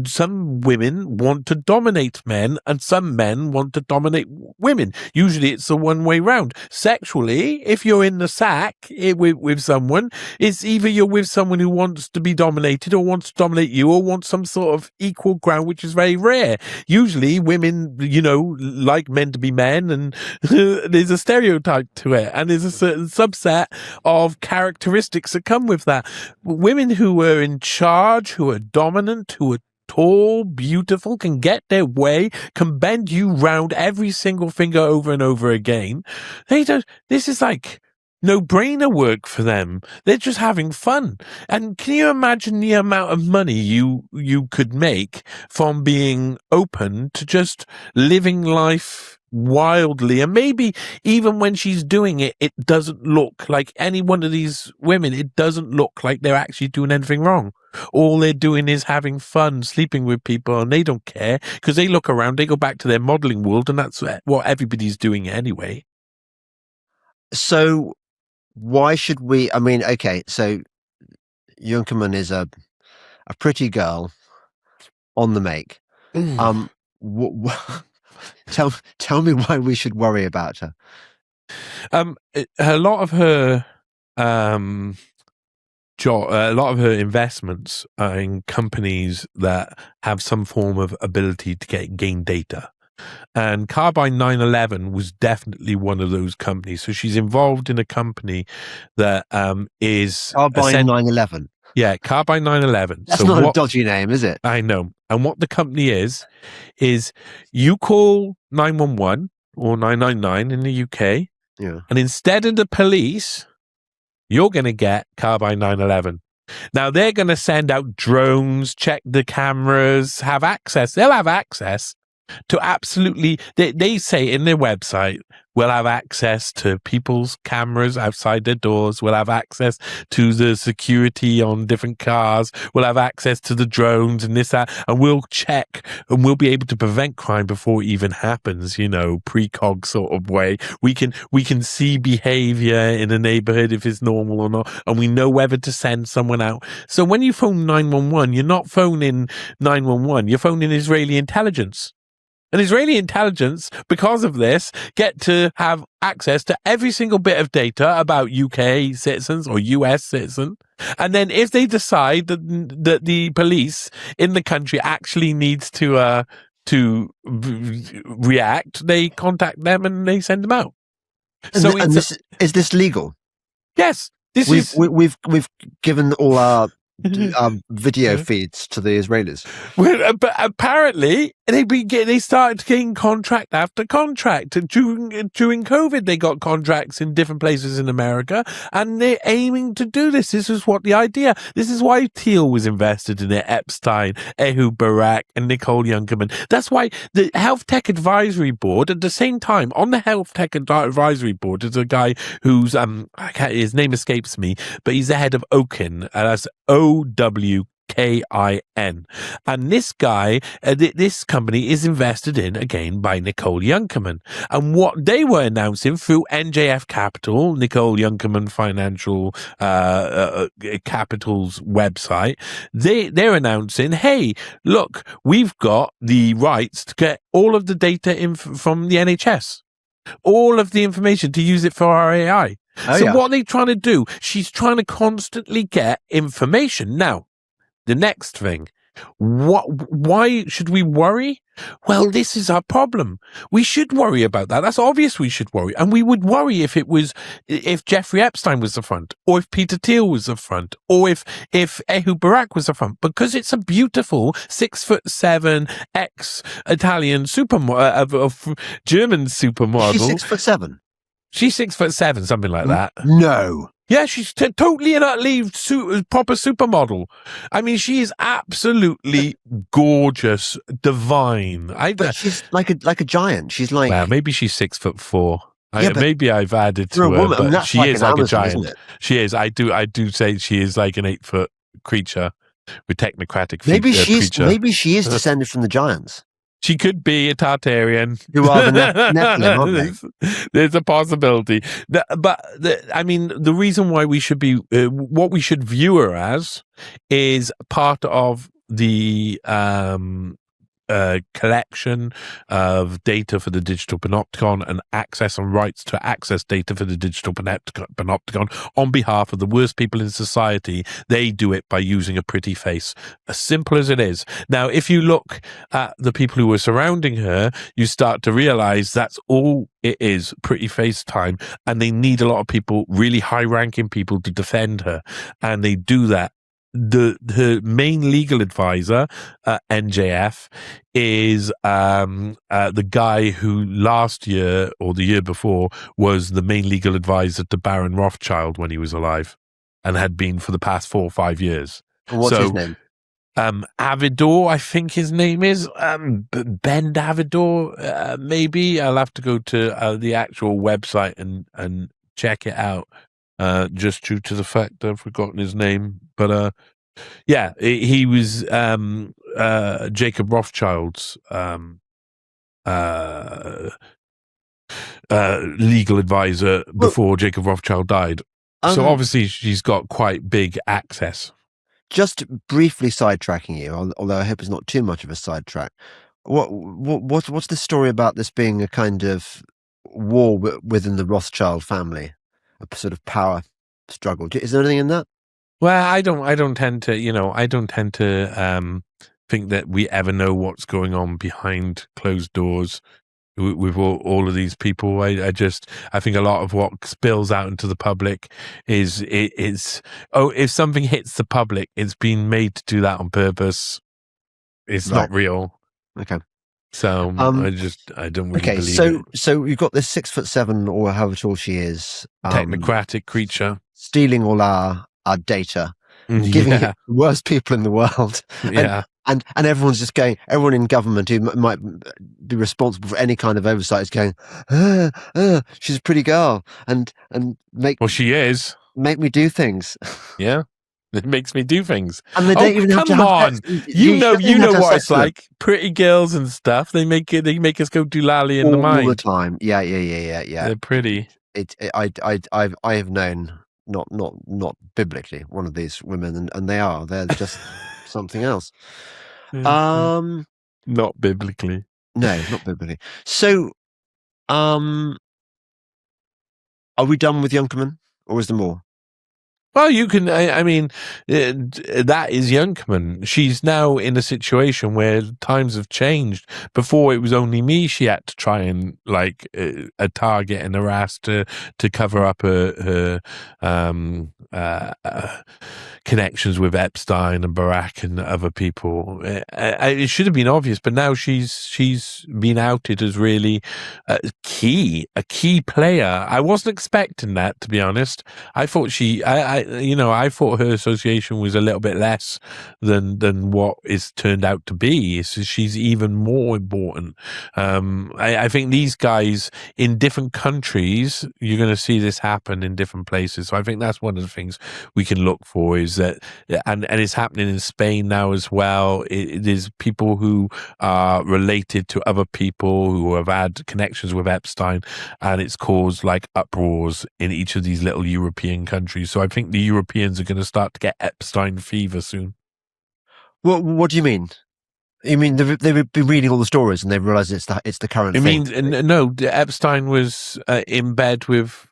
Some women want to dominate men, and some men want to dominate women. Usually it's the one way round. Sexually, if you're in the sack with someone, it's either you're with someone who wants to be dominated or wants to dominate you or wants some sort of equal ground, which is very rare. Usually women, like men to be men, and there's a stereotype to it, and there's a certain subset of characteristics that come with that. Women who are in charge, who are dominant, who are tall, beautiful, can get their way, can bend you round every single finger over and over again. This is like no-brainer work for them. They're just having fun. And can you imagine the amount of money you could make from being open to just living life wildly, and maybe even when she's doing it, it doesn't look like any one of these women. It doesn't look like they're actually doing anything wrong. All they're doing is having fun, sleeping with people, and they don't care because they look around, they go back to their modeling world, and that's what everybody's doing anyway. So why should we? I mean, okay, so Junkermann is a pretty girl on the make. Tell me why we should worry about her. A lot of her a lot of her investments are in companies that have some form of ability to gain data. And Carbine 911 was definitely one of those companies. So she's involved in a company that is Carbine 911. Yeah, Carbine 911. That's not a dodgy name, is it? I know. And what the company is you call 911 or 999 in the UK, and instead of the police, you're going to get Carbine 911. Now, they're going to send out drones, check the cameras, have access. They'll have access to absolutely, they say in their website, we'll have access to people's cameras outside their doors. We'll have access to the security on different cars. We'll have access to the drones and this, that, and we'll check and we'll be able to prevent crime before it even happens, precog sort of way. We can see behavior in a neighborhood if it's normal or not, and we know whether to send someone out. So when you phone 911, you're not phoning 911, you're phoning Israeli intelligence. And Israeli intelligence, because of this, get to have access to every single bit of data about UK citizens or US citizens. And then if they decide that the police in the country actually needs to react, they contact them and they send them out. So is this legal? Yes. We've given all our video feeds to the Israelis. Well, but apparently they started getting contract after contract. During COVID, they got contracts in different places in America, and they're aiming to do this. This is what the idea. This is why Thiel was invested in it. Epstein, Ehud Barak, and Nicole Junkermann. That's why the Health Tech Advisory Board, at the same time, on the Health Tech Advisory Board, is a guy who's his name escapes me, but he's the head of OWKIN. That's OWKIN. And this guy, this company is invested in, again, by Nicole Junkermann. And what they were announcing through NJF Capital, Nicole Junkermann Financial Capital's website, they're announcing, hey, look, we've got the rights to get all of the data from the NHS. All of the information to use it for our AI. What are they trying to do? She's trying to constantly get information. Now, the next thing, why should we worry? Well, this is our problem. We should worry about that. That's obvious we should worry. And we would worry if Jeffrey Epstein was the front, or if Peter Thiel was the front, or if Ehud Barak was the front, because it's a beautiful 6'7" ex-Italian supermodel, German supermodel. She's 6'7". She's 6'7", something like that. No. Yeah, she's totally and utterly proper supermodel. I mean, she is absolutely gorgeous, divine. But she's like a giant. She's like... Well, maybe she's 6'4". Maybe I've added to her, woman, but she is like Amazon, a giant. She is. I do say she is like an 8-foot creature with technocratic features. Maybe she is descended from the giants. She could be a Tartarian. Who are the Nephilim, aren't they? There's a possibility. I mean, the reason why we should be, what we should view her as, is part of the collection of data for the digital panopticon and access and rights to access data for the digital panopticon on behalf of the worst people in society. They do it by using a pretty face, as simple as it is. Now, if you look at the people who were surrounding her, you start to realize that's all it is, pretty face time, and they need a lot of people, really high-ranking people, to defend her, and they do that. Her main legal advisor, NJF, is the guy who last year or the year before was the main legal advisor to Baron Rothschild when he was alive, and had been for the past 4 or 5 years. What's his name? Avidor, I think his name is Ben Avidor. Maybe I'll have to go to the actual website and check it out. Just due to the fact that I've forgotten his name, but yeah, he was Jacob Rothschild's legal advisor before Jacob Rothschild died. So obviously she's got quite big access. Just briefly sidetracking you, although I hope it's not too much of a sidetrack. What's the story about this being a kind of war within the Rothschild family, a sort of power struggle? Is there anything in that? Well, I don't tend to think that we ever know what's going on behind closed doors with all of these people. I think a lot of what spills out into the public is if something hits the public, it's been made to do that on purpose. It's not real. Okay. So I don't really believe it. So you've got this 6'7" or however tall she is, technocratic creature, stealing all our data, giving it to the worst people in the world. And everyone's just going, everyone in government who might be responsible for any kind of oversight is going, she's a pretty girl, and she is. Make me do things. Yeah. It makes me do things. And they don't even have to have you know what it's like. Pretty girls and stuff. They make us go doolally in the mind all the time. Yeah. They're pretty. I have known, not biblically, one of these women, and they're just something else. Not biblically. No, not biblically. So, are we done with Youngkerman, or is there more? Well, you can. I mean, that is Youngkerman. She's now in a situation where times have changed. Before, it was only me she had to try and a target and harass to cover up her connections with Epstein and Barack and other people. It should have been obvious, but now she's been outed as really a key player. I wasn't expecting that, to be honest. I thought I thought her association was a little bit less than what is turned out to be. So she's even more important. I think these guys in different countries, you're going to see this happen in different places. So I think that's one of the things we can look for is that, and it's happening in Spain now as well. There's people who are related to other people who have had connections with Epstein, and it's caused uproars in each of these little European countries. So I think the Europeans are going to start to get Epstein fever soon. What do you mean? You mean they've been reading all the stories and they've realised it's the current thing? No, Epstein was in bed with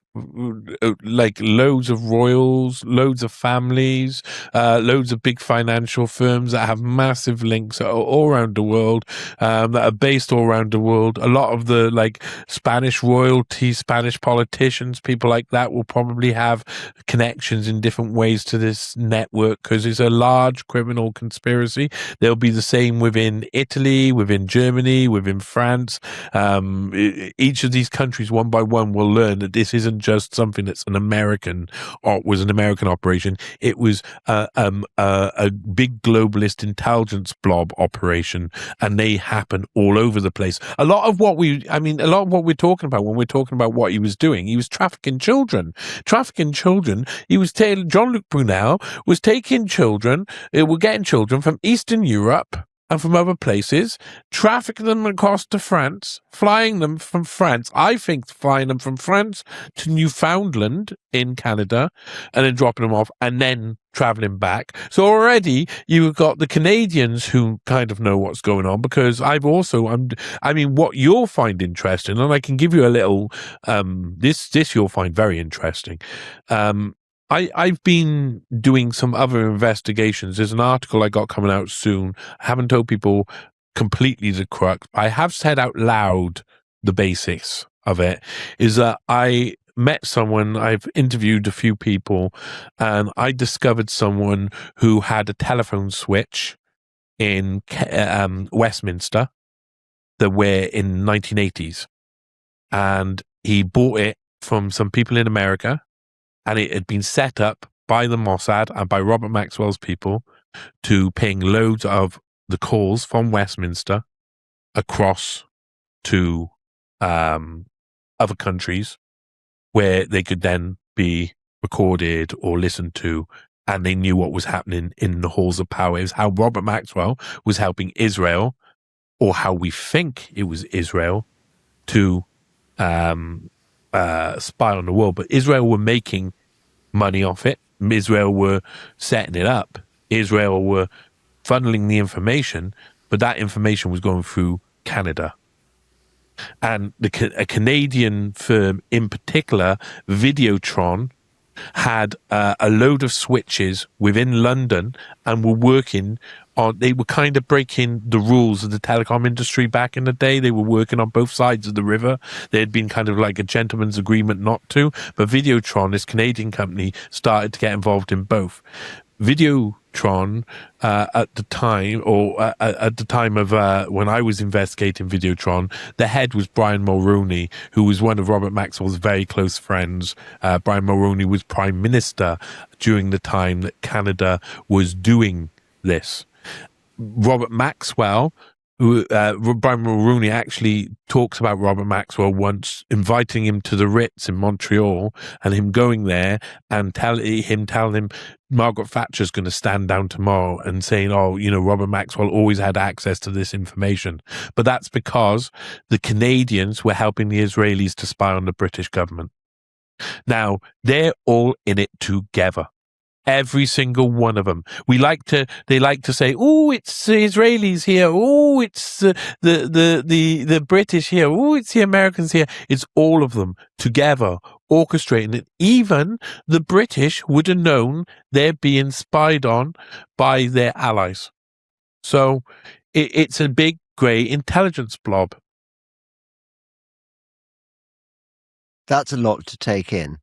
loads of royals, loads of families, loads of big financial firms that have massive links all around the world, that are based all around the world. A lot of the Spanish royalty, Spanish politicians, people like that will probably have connections in different ways to this network because it's a large criminal conspiracy. There'll be the same within Italy, within Germany, within France. Each of these countries, one by one, will learn that this isn't just something that's an American operation. It was a big globalist intelligence blob operation, and they happen all over the place. A lot of what we're talking about when we're talking about what he was doing, he was trafficking children. He was Jean-Luc Brunel was taking children. We're getting children from Eastern Europe and from other places, trafficking them across to France, flying them from France. I think flying them from France to Newfoundland in Canada, and then dropping them off, and then traveling back. So already you've got the Canadians who kind of know what's going on, because what you'll find interesting, and I can give you a little, this you'll find very interesting. I've been doing some other investigations. There's an article I got coming out soon. I haven't told people completely the crux. I have said out loud the basics of it, is that I met someone, I've interviewed a few people, and I discovered someone who had a telephone switch in Westminster that were in 1980s. And he bought it from some people in America, and it had been set up by the Mossad and by Robert Maxwell's people to ping loads of the calls from Westminster across to other countries where they could then be recorded or listened to, and they knew what was happening in the halls of power. It was how Robert Maxwell was helping Israel, or how we think it was Israel, to spy on the world. But Israel were making money off it. Israel were setting it up. Israel were funneling the information, but that information was going through Canada. And a Canadian firm in particular, Videotron, had a load of switches within London and were working on, they were kind of breaking the rules of the telecom industry back in the day. They were working on both sides of the river. There had been kind of like a gentleman's agreement not to, but Videotron, this Canadian company, started to get involved in both. Videotron, at the time, or at the time of when I was investigating Videotron, the head was Brian Mulroney, who was one of Robert Maxwell's very close friends. Brian Mulroney was Prime Minister during the time that Canada was doing this. Robert Maxwell, Brian Mulroney actually talks about Robert Maxwell once inviting him to the Ritz in Montreal, and him going there and telling him Margaret Thatcher's going to stand down tomorrow and saying, oh, you know, Robert Maxwell always had access to this information. But that's because the Canadians were helping the Israelis to spy on the British government. Now, they're all in it together. Every single one of them. They like to say, "Oh, it's the Israelis here. Oh, it's the British here. Oh, it's the Americans here." It's all of them together orchestrating it. Even the British would have known they're being spied on by their allies. So it's a big grey intelligence blob. That's a lot to take in.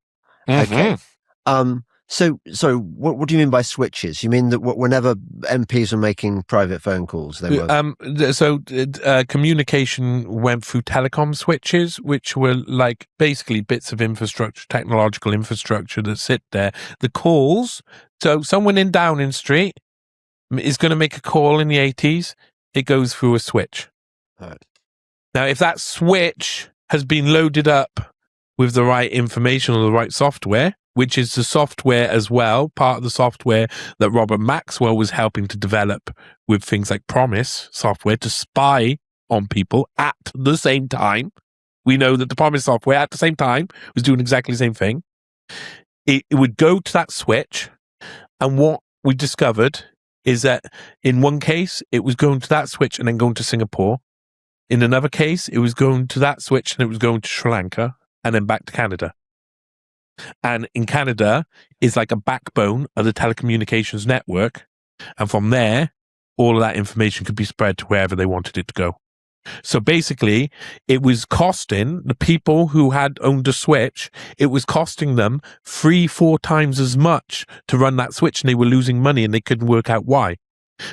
Mm-hmm. Okay. So what do you mean by switches? You mean that whenever MPs are making private phone calls, they were... communication went through telecom switches, which were like basically bits of infrastructure, technological infrastructure that sit there. The calls, so someone in Downing Street is going to make a call in the 80s, it goes through a switch. Right. Now, if that switch has been loaded up with the right information or the right software, which is the software as well, part of the software that Robert Maxwell was helping to develop with things like Promise software to spy on people at the same time. We know that the Promise software at the same time was doing exactly the same thing. It would go to that switch, and what we discovered is that in one case, it was going to that switch and then going to Singapore. In another case, it was going to that switch and it was going to Sri Lanka and then back to Canada. And in Canada is like a backbone of the telecommunications network. And from there, all of that information could be spread to wherever they wanted it to go. So basically, it was costing the people who had owned a switch, it was costing them 3-4 times as much to run that switch, and they were losing money, and they couldn't work out why.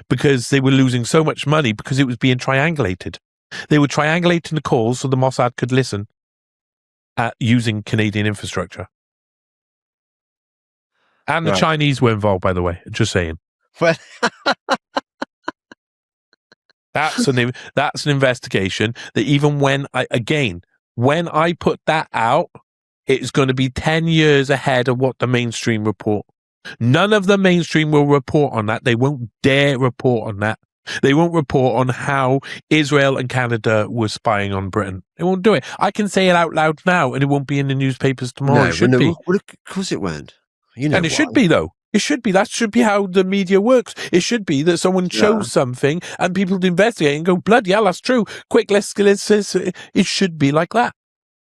Because they were losing so much money because it was being triangulated. They were triangulating the calls so the Mossad could listen at using Canadian infrastructure. And the Chinese were involved, by the way. Just saying. Well, that's an investigation that even when I put that out, it's going to be 10 years ahead of what the mainstream report. None of the mainstream will report on that. They won't dare report on that. They won't report on how Israel and Canada were spying on Britain. They won't do it. I can say it out loud now, and it won't be in the newspapers tomorrow. It should be. Well, of course it won't. You know, and it should be, though. It should be. That should be how the media works. It should be that someone shows something and people investigate and go, bloody hell, that's true. Quick, let's it should be like that.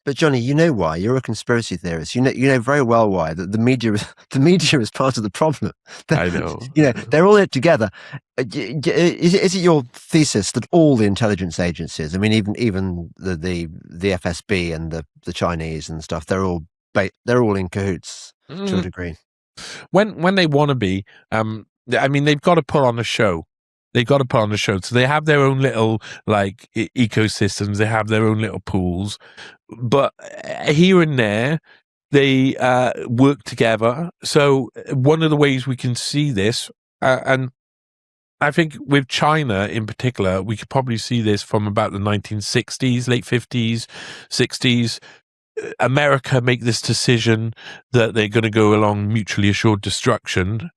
But Johnny, you know why? You're a conspiracy theorist. You know very well why that the media is part of the problem. I know. They're all in it together. Is it your thesis that all the intelligence agencies, I mean, even the FSB and the Chinese and stuff, they're all in cahoots to a degree? When they want to be, I mean, they've got to put on a show. So they have their own little like ecosystems. They have their own little pools, but here and there they work together. So one of the ways we can see this, and I think with China in particular, we could probably see this from about the 1960s, late 50s, 60s. America make this decision that they're going to go along mutually assured destruction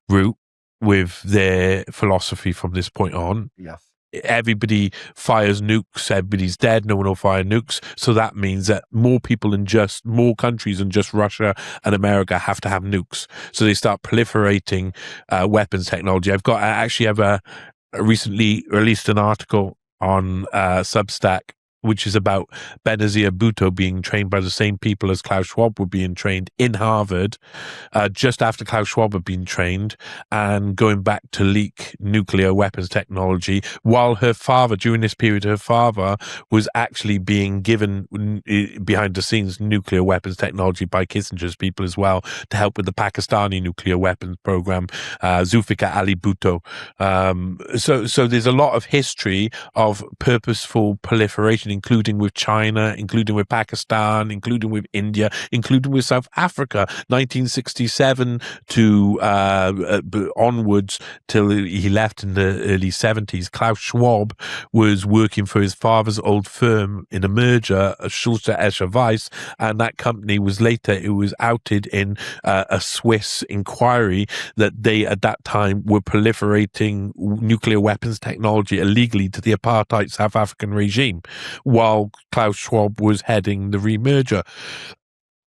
route with their philosophy from this point on. Yes. Everybody fires nukes, everybody's dead, no one will fire nukes. So that means that more people in just more countries than just Russia and America have to have nukes. So they start proliferating weapons technology. I actually have a recently released an article on Substack, which is about Benazir Bhutto being trained by the same people as Klaus Schwab were being trained in Harvard, just after Klaus Schwab had been trained, and going back to leak nuclear weapons technology, while her father, during this period, her father was actually being given behind the scenes nuclear weapons technology by Kissinger's people as well, to help with the Pakistani nuclear weapons program, Zulfikar Ali Bhutto. So there's a lot of history of purposeful proliferation, including with China, including with Pakistan, including with India, including with South Africa, 1967 to onwards till he left in the early 70s. Klaus Schwab was working for his father's old firm in a merger, Schulze Escher Weiss, and that company was later, it was outed in a Swiss inquiry that they at that time were proliferating nuclear weapons technology illegally to the apartheid South African regime, while Klaus Schwab was heading the remerger.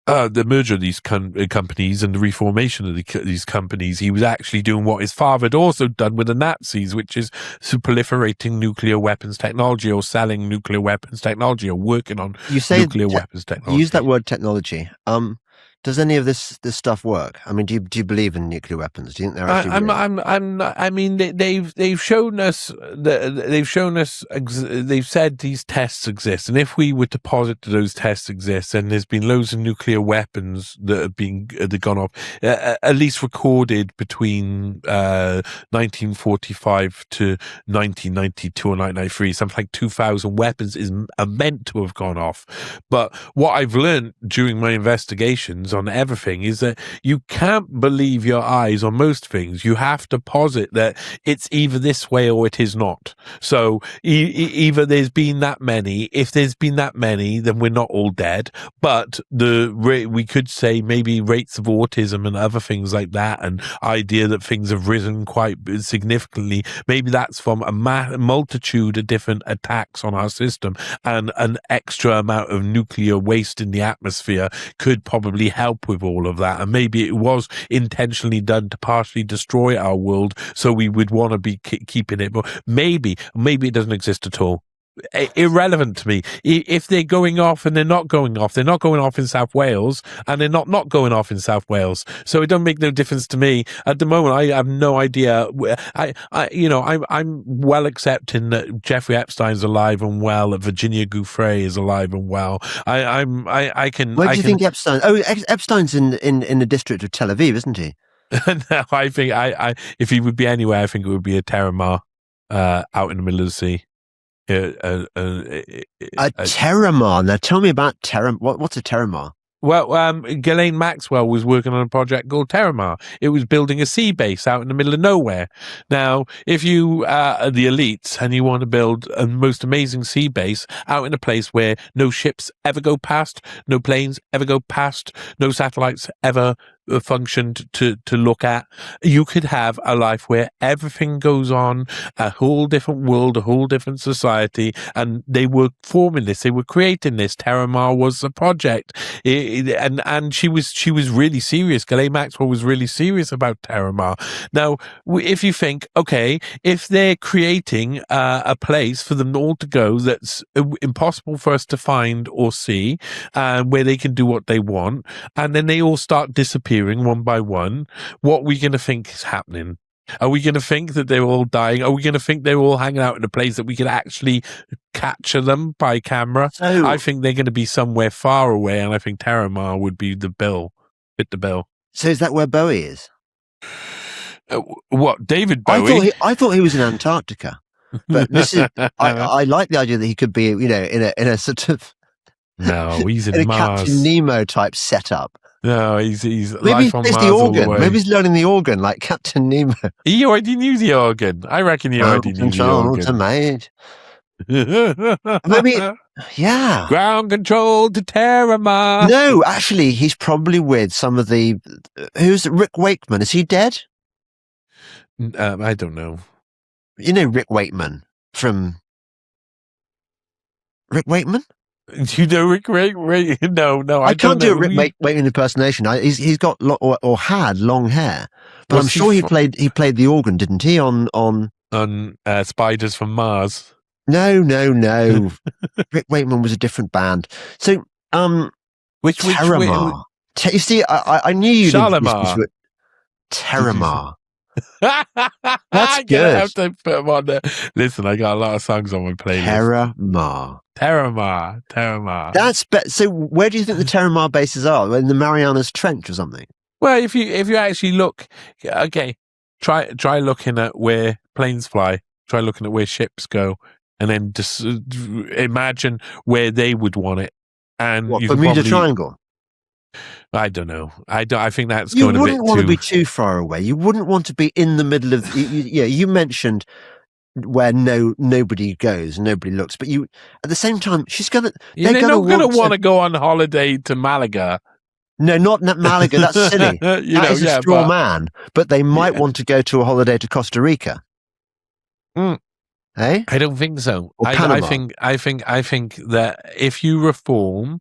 The merger of these companies and the reformation of these companies, he was actually doing what his father had also done with the Nazis, which is proliferating nuclear weapons technology or selling nuclear weapons technology or working on nuclear weapons technology. You use that word technology. Does any of this stuff work? I mean, do you believe in nuclear weapons? Do you think they're actually? I mean, they've shown us they've said these tests exist, and if we were to posit that those tests exist, then there's been loads of nuclear weapons that have gone off, at least recorded between 1945 to 1992 or 1993. Something like 2,000 weapons are meant to have gone off. But what I've learned during my investigations on everything is that you can't believe your eyes on most things. You have to posit that it's either this way or it is not. So either there's been that many. If there's been that many, then we're not all dead. But we could say maybe rates of autism and other things like that, and idea that things have risen quite significantly. Maybe that's from a multitude of different attacks on our system, and an extra amount of nuclear waste in the atmosphere could probably help with all of that. And maybe it was intentionally done to partially destroy our world, so we would want to be keeping it. But maybe it doesn't exist at all. Irrelevant to me. If they're going off and they're not going off in South Wales, and they're not going off in South Wales. So it don't make no difference to me at the moment. I have no idea. I'm well accepting that Jeffrey Epstein's alive and well, that Virginia Giuffre is alive and well. I can. Where do you think Epstein? Oh, Epstein's in the district of Tel Aviv, isn't he? No, I think if he would be anywhere, I think it would be a Terramar out in the middle of the sea. A Terramar. Now, tell me about Terramar. What's a Terramar? Well, Ghislaine Maxwell was working on a project called Terramar. It was building a sea base out in the middle of nowhere. Now, if you are the elites and you want to build a most amazing sea base out in a place where no ships ever go past, no planes ever go past, no satellites ever functioned to look at, you could have a life where everything goes on, a whole different world, a whole different society, and they were forming this, they were creating this. Terramar was the project, and she was really serious. Ghislaine Maxwell was really serious about Terramar. Now, if you think, okay, if they're creating a place for them all to go that's impossible for us to find or see, where they can do what they want, and then they all start disappearing one by one, what are we going to think is happening? Are we going to think that they're all dying? Are we going to think they're all hanging out in a place that we could actually capture them by camera? I think they're going to be somewhere far away, and I think Terramar would be fit the bill. So is that where Bowie is? What, David Bowie? I thought he was in Antarctica, but this is. I like the idea that he could be, in a sort of. No, he's in a Mars. Captain Nemo type setup. No, he's Maybe he life on plays the Mars all the organ. way. Maybe he's learning the organ like Captain Nemo. He already knew the organ. I reckon he already knew the organ. To mate. Maybe, yeah. Ground control to Terramar. No, actually, he's probably with some of the. Who's Rick Wakeman? Is he dead? I don't know. You know Rick Wakeman from. Rick Wakeman? Do you know Rick? No, I can't do a Rick Wakeman impersonation. He's got or had long hair, but I'm sure he played the organ, didn't he? On Spiders from Mars. No. Rick Wakeman was a different band. So, which Terramar. You see, I knew you'd Shalimar. Terramar. That's good. I have to put them on there. Listen, I got a lot of songs on my playlist. Terramar. That's so. Where do you think the Terramar bases are? In the Marianas Trench or something? Well, if you actually look, okay, try looking at where planes fly. Try looking at where ships go, and then just imagine where they would want it. And what, Bermuda Triangle? I don't know. I think that's you going a bit too... You wouldn't want to be too far away. You wouldn't want to be in the middle of... you mentioned where nobody goes, nobody looks. But you, at the same time, she's going to... They're not going to want to go on holiday to Malaga. No, not Malaga. That's silly. That is a straw man. But they might want to go to a holiday to Costa Rica. Eh? I don't think so. Or Panama. I think that if you reform...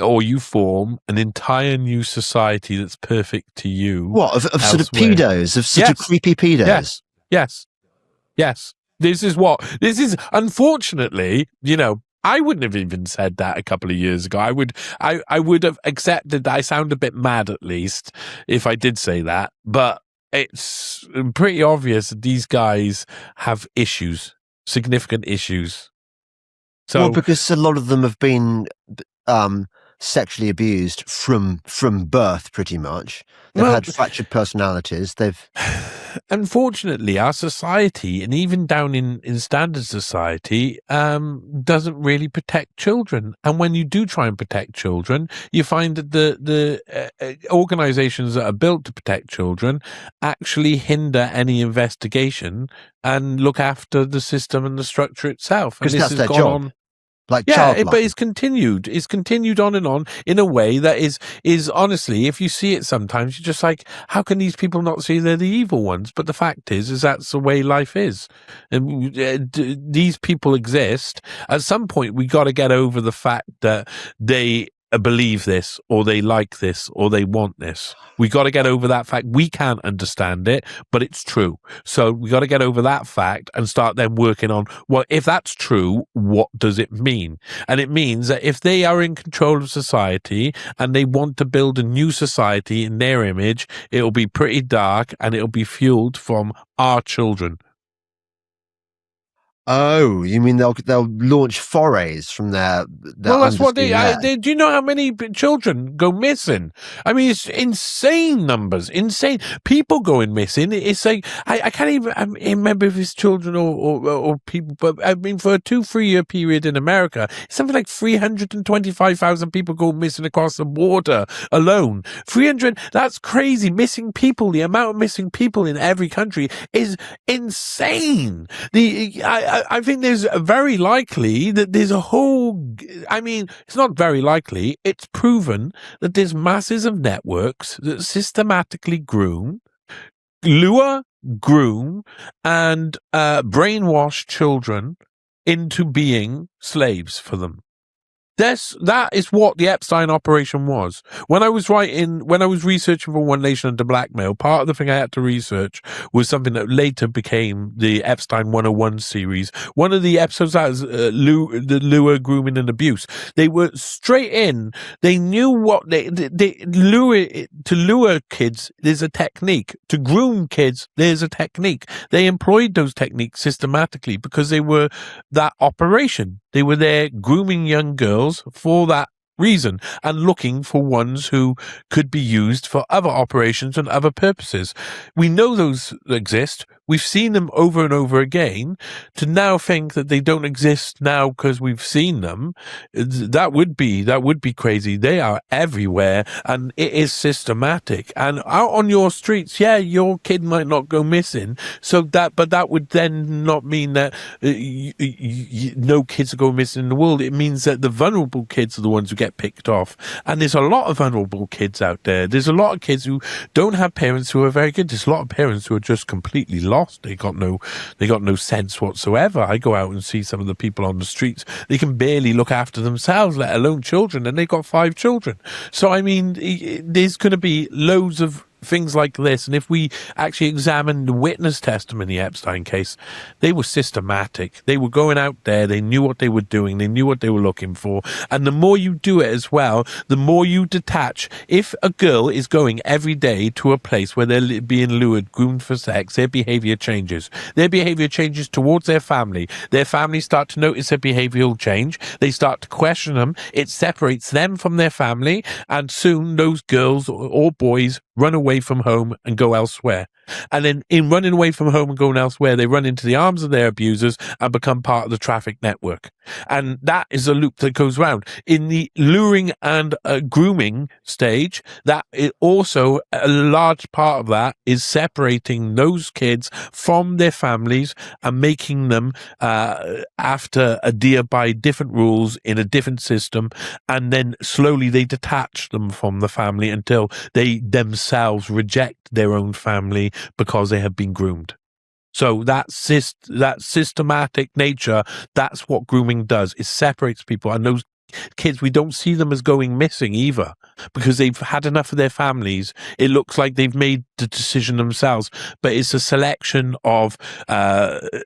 or you form an entire new society that's perfect to you. What, of sort of pedos, of sort of creepy pedos? Yes. This is, unfortunately, I wouldn't have even said that a couple of years ago. I would have accepted that I sound a bit mad, at least, if I did say that. But it's pretty obvious that these guys have issues, significant issues. So, well, because a lot of them have been... sexually abused from birth, pretty much. They've had fractured personalities. Unfortunately, our society, and even down in standard society, doesn't really protect children. And when you do try and protect children, you find that the organizations that are built to protect children actually hinder any investigation and look after the system and the structure itself. Because that's their job. But it's continued. It's continued on and on in a way that is honestly, if you see it sometimes, you're just like, how can these people not see they're the evil ones? But the fact is that's the way life is. And these people exist. At some point, we got to get over the fact that they believe this, or they like this, or they want this. We got to get over that fact. We can't understand it, but it's true. So we got to get over that fact and start then working on, well, if that's true, what does it mean? And it means that if they are in control of society and they want to build a new society in their image, it'll be pretty dark and it'll be fueled from our children. Oh, you mean they'll launch forays from their well, that's what they do. You know how many children go missing? I mean, it's insane numbers. Insane people going missing. It's like I can't even remember if it's children or people. But I mean, for a 2-3 year period in America, it's something like 325,000 people go missing across the border alone. 300. That's crazy. Missing people. The amount of missing people in every country is insane. I think there's very likely that there's a whole... I mean, it's not very likely. It's proven that there's masses of networks that systematically lure, groom, and brainwash children into being slaves for them. That is what the Epstein operation was. When I was researching for One Nation Under Blackmail, part of the thing I had to research was something that later became the Epstein 101 series. One of the episodes that was the lure, grooming, and abuse. They were straight in. They knew what they lure kids. There's a technique. To groom kids, there's a technique. They employed those techniques systematically because they were that operation. They were there grooming young girls for that reason and looking for ones who could be used for other operations and other purposes. We know those exist. we've seen them over and over again. To now think that they don't exist now because we've seen them, that would be crazy. They are everywhere, and it is systematic. And out on your streets, yeah, your kid might not go missing. But that would then not mean that no kids are going missing in the world. It means that the vulnerable kids are the ones who get picked off. And there's a lot of vulnerable kids out there. There's a lot of kids who don't have parents who are very good. There's a lot of parents who are just completely lost. They got no sense whatsoever. I go out and see some of the people on the streets. They can barely look after themselves, let alone children, and they've got 5 children. So, I mean, there's going to be loads of things like this. And if we actually examine the witness testimony Epstein case, they were systematic. They were going out there. They knew what they were doing. They knew what they were looking for. And the more you do it as well, the more you detach. If a girl is going every day to a place where they're being lured, groomed for sex, their behavior changes. Their behavior changes towards their family. Their family start to notice their behavioral change. They start to question them. It separates them from their family. And soon those girls or boys run away from home and go elsewhere. And then in running away from home and going elsewhere, they run into the arms of their abusers and become part of the traffic network. And that is a loop that goes round. In the luring and grooming stage, that is also a large part of that is separating those kids from their families and making them adhere by different rules in a different system. And then slowly they detach them from the family until they themselves reject their own family because they have been groomed. So that systematic nature, that's what grooming does. It separates people. And those kids, we don't see them as going missing either because they've had enough of their families. It looks like they've made the decision themselves, but it's a selection of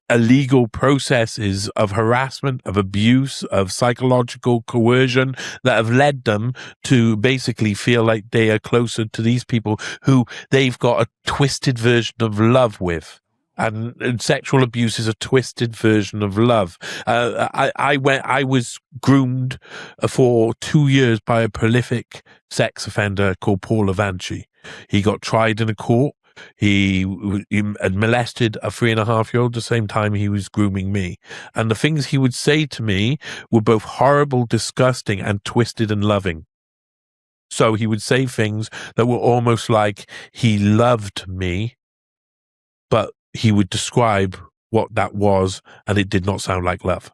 illegal processes of harassment, of abuse, of psychological coercion that have led them to basically feel like they are closer to these people who they've got a twisted version of love with. And sexual abuse is a twisted version of love. I was groomed for 2 years by a prolific sex offender called Paul Avanci. He got tried in a court. He had molested a 3.5-year-old the same time he was grooming me. And the things he would say to me were both horrible, disgusting, and twisted and loving. So he would say things that were almost like he loved me, but he would describe what that was, and it did not sound like love.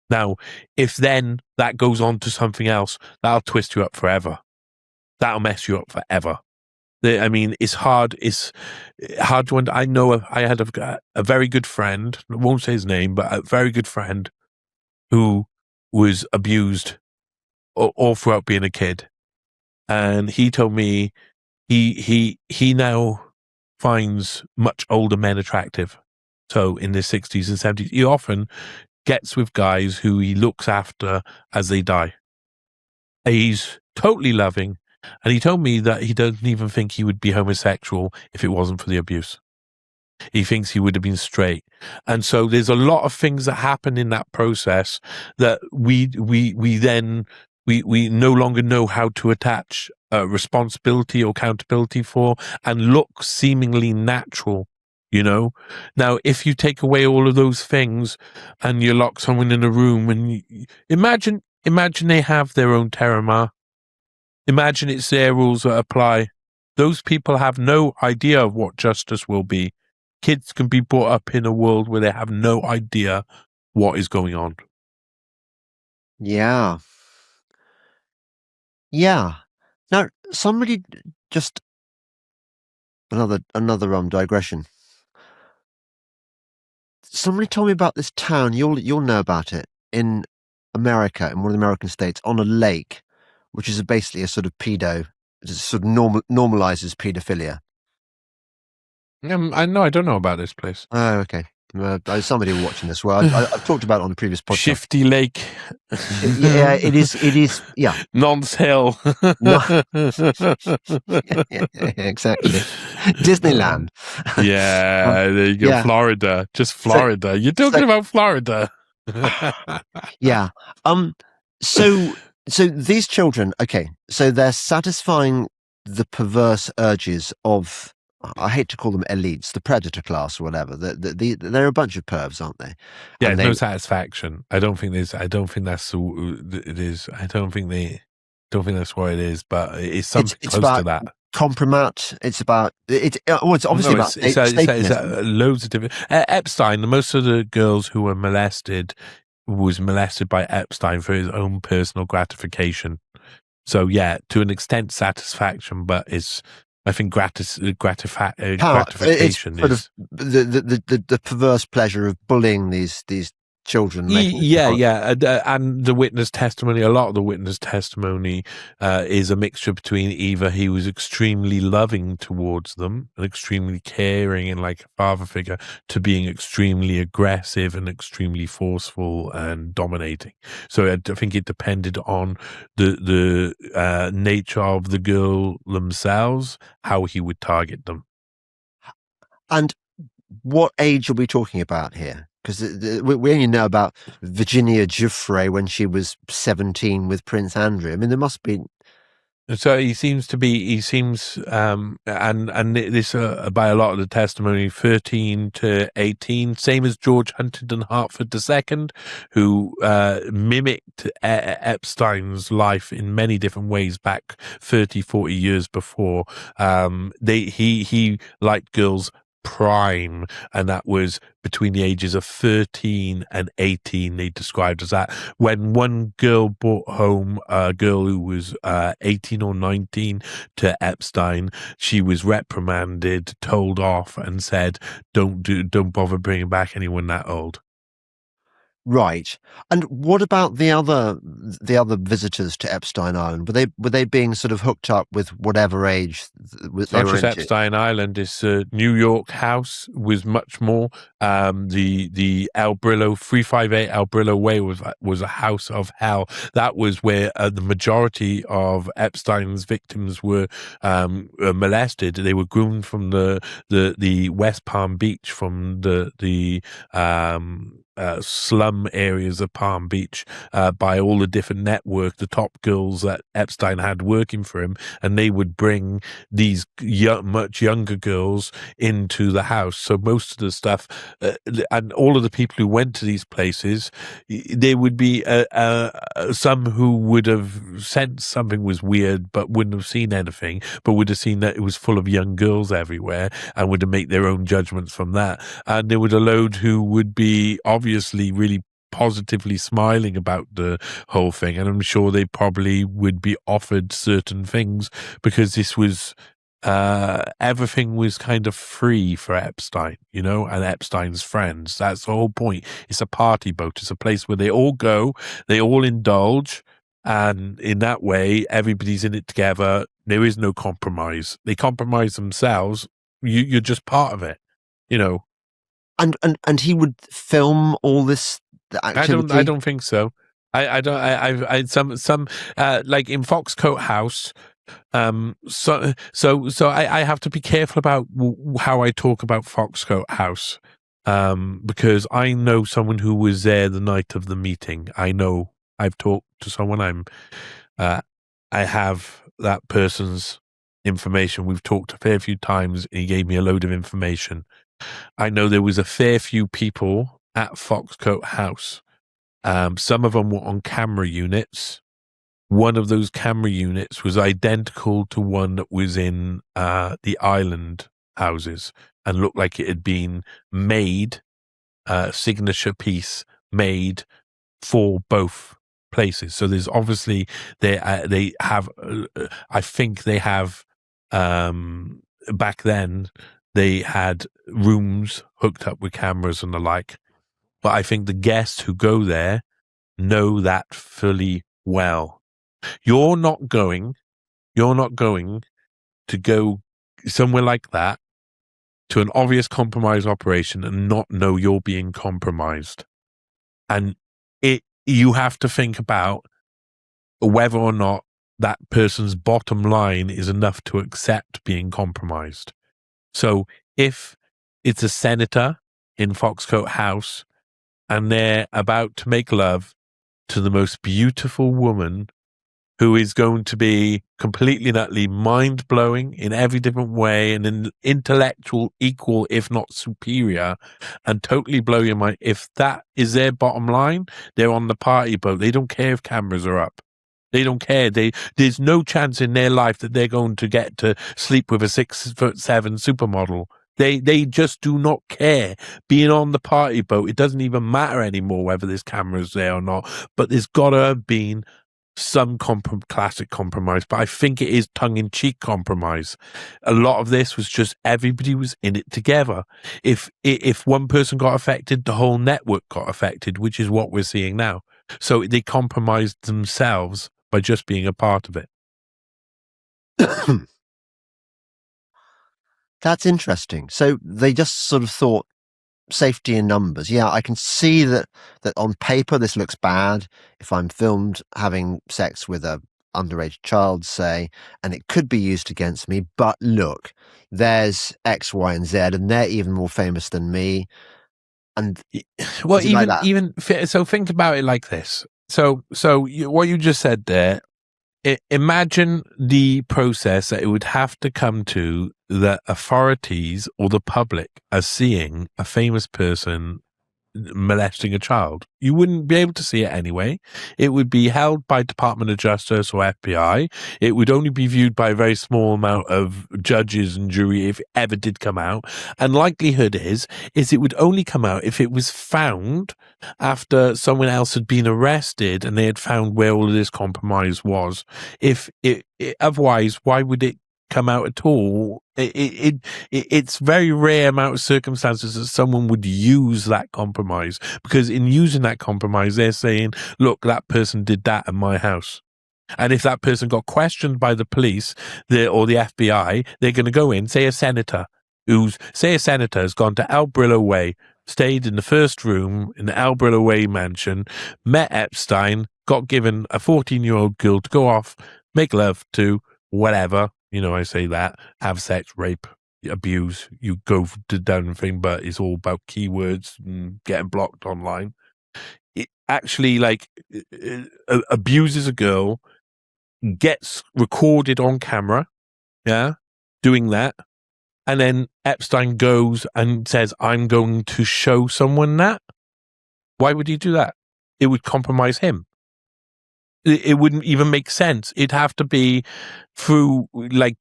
Now, if then that goes on to something else, that'll twist you up forever. That'll mess you up forever. I mean, it's hard. It's hard to I know I had a very good friend, I won't say his name, but a very good friend who was abused all throughout being a kid. And he told me he now finds much older men attractive. So in their 60s and 70s, he often gets with guys who he looks after as they die. He's totally loving. And he told me that he doesn't even think he would be homosexual if it wasn't for the abuse. He thinks he would have been straight. And so there's a lot of things that happen in that process that we no longer know how to attach responsibility or accountability for, and look seemingly natural, you know. Now, if you take away all of those things and you lock someone in a room and imagine they have their own terror. Imagine it's their rules that apply. Those people have no idea of what justice will be. Kids can be brought up in a world where they have no idea what is going on. Yeah. Now, somebody just another digression. Somebody told me about this town. You'll know about it in America, in one of the American states, on a lake, which is basically a sort of pedo. It sort of normalizes pedophilia. I don't know about this place. Oh, okay. Somebody watching this. Well, I've talked about it on the previous podcast. Shifty Lake. Yeah, it is. Yeah. Nonce Hill. Yeah, exactly. Disneyland. Yeah, there you go. Yeah. Florida. Just Florida. You're talking about Florida. Yeah. So these children, okay, so they're satisfying the perverse urges of I hate to call them elites, the predator class or whatever. They're a bunch of pervs, aren't they? Yeah, And no satisfaction. I don't think that's it is. I don't think that's what it is, but it's something it's close about to that. compromat. It's about it's obviously about it's loads of different. Epstein, most of the girls who were molested was molested by Epstein for his own personal gratification. So yeah, to an extent, satisfaction, but I think gratification sort is of the perverse pleasure of bullying these children. And the witness testimony, a lot of the witness testimony is a mixture between either he was extremely loving towards them and extremely caring and like a father figure, to being extremely aggressive and extremely forceful and dominating. So I think it depended on the nature of the girl themselves, how he would target them. And what age are we talking about here? Because we only know about Virginia Giuffre when she was 17 with Prince Andrew. I mean, there must be. So and this by a lot of the testimony, 13 to 18, same as George Huntington Hartford II, who mimicked Epstein's life in many different ways back 30, 40 years before. He liked girls prime, and that was between the ages of 13 and 18. They described as that. When one girl brought home a girl who was 18 or 19 to Epstein, she was reprimanded, told off, and said, don't bother bringing back anyone that old. Right. And what about the other visitors to Epstein Island? Were they being sort of hooked up with whatever age they were into? Epstein Island. This New York house was much more. The El Brillo 358 El Brillo Way was a house of hell. That was where the majority of Epstein's victims were molested. They were groomed from the West Palm Beach, from the slum areas of Palm Beach, by all the different network, the top girls that Epstein had working for him, and they would bring these much younger girls into the house. So most of the stuff, and all of the people who went to these places, there would be some who would have sensed something was weird, but wouldn't have seen anything, but would have seen that it was full of young girls everywhere, and would have made their own judgments from that. And there would a load who would be obviously really positively smiling about the whole thing, and I'm sure they probably would be offered certain things because this was everything was kind of free for Epstein, and Epstein's friends. That's the whole point. It's a party boat. It's a place where they all go, they all indulge, and in that way everybody's in it together. There is no compromise. They compromise themselves. You're just part of it, And he would film all this activity? I don't think so. I don't. I some like in Foxcote House. So I have to be careful about how I talk about Foxcote House, because I know someone who was there the night of the meeting. I've talked to someone. I have that person's information. We've talked a fair few times. He gave me a load of information. I know there was a fair few people at Foxcote House. Some of them were on camera units. One of those camera units was identical to one that was in the island houses and looked like it had been made, signature piece made for both places. So there's obviously, they have, I think they have, back then, they had rooms hooked up with cameras and the like. But I think the guests who go there know that fully well. You're not going to go somewhere like that to an obvious compromise operation and not know you're being compromised. And you have to think about whether or not that person's bottom line is enough to accept being compromised. So if it's a senator in Foxcote House and they're about to make love to the most beautiful woman who is going to be completely and utterly mind-blowing in every different way, and an intellectual equal, if not superior, and totally blow your mind. If that is their bottom line, they're on the party boat. They don't care if cameras are up. They don't care. There's no chance in their life that they're going to get to sleep with a 6'7" supermodel. They just do not care. Being on the party boat, it doesn't even matter anymore whether there's cameras there or not. But there's got to have been some classic compromise, but I think it is tongue-in-cheek compromise. A lot of this was just everybody was in it together. If one person got affected, the whole network got affected, which is what we're seeing now. So they compromised themselves by just being a part of it. That's interesting. So they just sort of thought safety in numbers. Yeah, I can see that on paper this looks bad. If I'm filmed having sex with a underage child, say, and it could be used against me, but look, there's X, Y, and Z, and they're even more famous than me. And well, even so, think about it like this. So what you just said there. Imagine the process that it would have to come to that authorities or the public are seeing a famous person molesting a child. You wouldn't be able to see it anyway. It would be held by Department of Justice or FBI. It would only be viewed by a very small amount of judges and jury if it ever did come out. And likelihood is it would only come out if it was found after someone else had been arrested and they had found where all of this compromise was. Otherwise, why would it come out at all? It's very rare amount of circumstances that someone would use that compromise, because in using that compromise, they're saying, look, that person did that in my house. And if that person got questioned by the police or the FBI, they're going to go in, say a senator has gone to Al Brillo Way, stayed in the first room in the Al Brillo Way mansion, met Epstein, got given a 14-year-old girl to go off, make love to, whatever. I say that, have sex, rape, abuse, you go down the thing, but it's all about keywords and getting blocked online. It actually abuses a girl, gets recorded on camera, doing that. And then Epstein goes and says, I'm going to show someone that. Why would he do that? It would compromise him. It wouldn't even make sense. It'd have to be through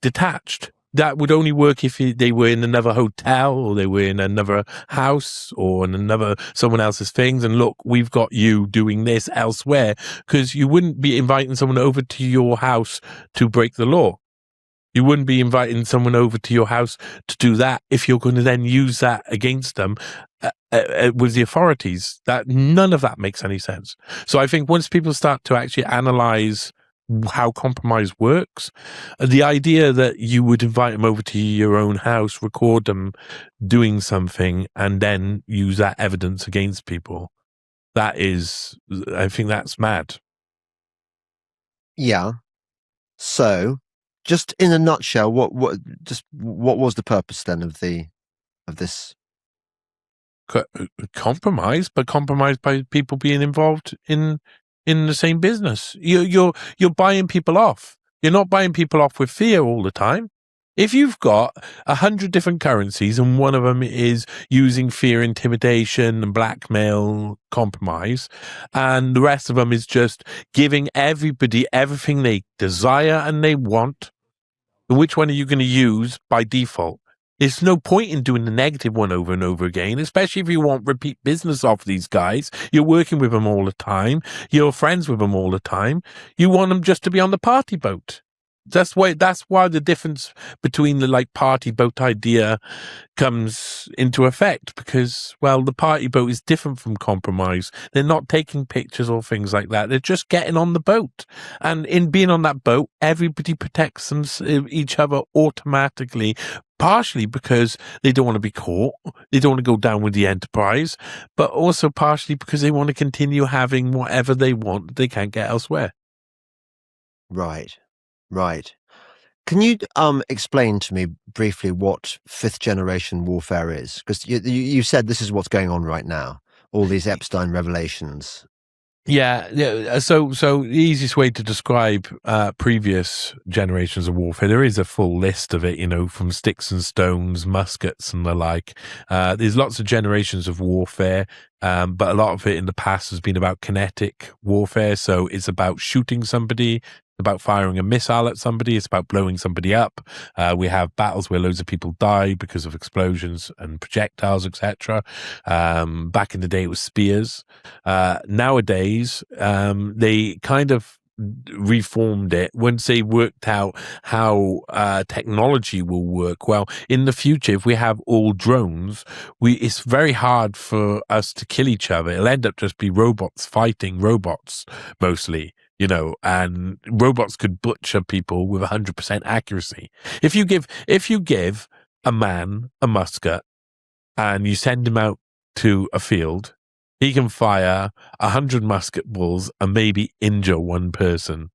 detached. That would only work if they were in another hotel or they were in another house or in someone else's things. And look, we've got you doing this elsewhere, because you wouldn't be inviting someone over to your house to break the law. You wouldn't be inviting someone over to your house to do that if you're going to then use that against them with the authorities. That none of that makes any sense. So I think once people start to actually analyze how compromise works, the idea that you would invite them over to your own house, record them doing something, and then use that evidence against people, I think that's mad. Yeah. So, just in a nutshell, what was the purpose then of this compromise? But compromise by people being involved in the same business. You're buying people off. You're not buying people off with fear all the time. If you've got 100 different currencies and one of them is using fear, intimidation, and blackmail, compromise, and the rest of them is just giving everybody everything they desire and they want, which one are you going to use by default? There's no point in doing the negative one over and over again, especially if you want repeat business off these guys. You're working with them all the time. You're friends with them all the time. You want them just to be on the party boat. That's why the difference between the party boat idea comes into effect, because, well, the party boat is different from compromise. They're not taking pictures or things like that. They're just getting on the boat. And in being on that boat, everybody protects each other automatically, partially because they don't want to be caught. They don't want to go down with the enterprise, but also partially because they want to continue having whatever they want that they can't get elsewhere. Right. Can you explain to me briefly what fifth generation warfare is? Because you said this is what's going on right now, all these Epstein revelations. Yeah. So the easiest way to describe previous generations of warfare, there is a full list of it, from sticks and stones, muskets and the like. There's lots of generations of warfare, but a lot of it in the past has been about kinetic warfare. So it's about shooting somebody, about firing a missile at somebody, it's about blowing somebody up. We have battles where loads of people die because of explosions and projectiles, etc. Back in the day, it was spears. Nowadays, they kind of reformed it once they worked out how technology will work. Well, in the future, if we have all drones, it's very hard for us to kill each other. It'll end up just be robots fighting robots mostly. And robots could butcher people with 100% accuracy. If you give a man a musket and you send him out to a field, he can fire 100 musket balls and maybe injure one person.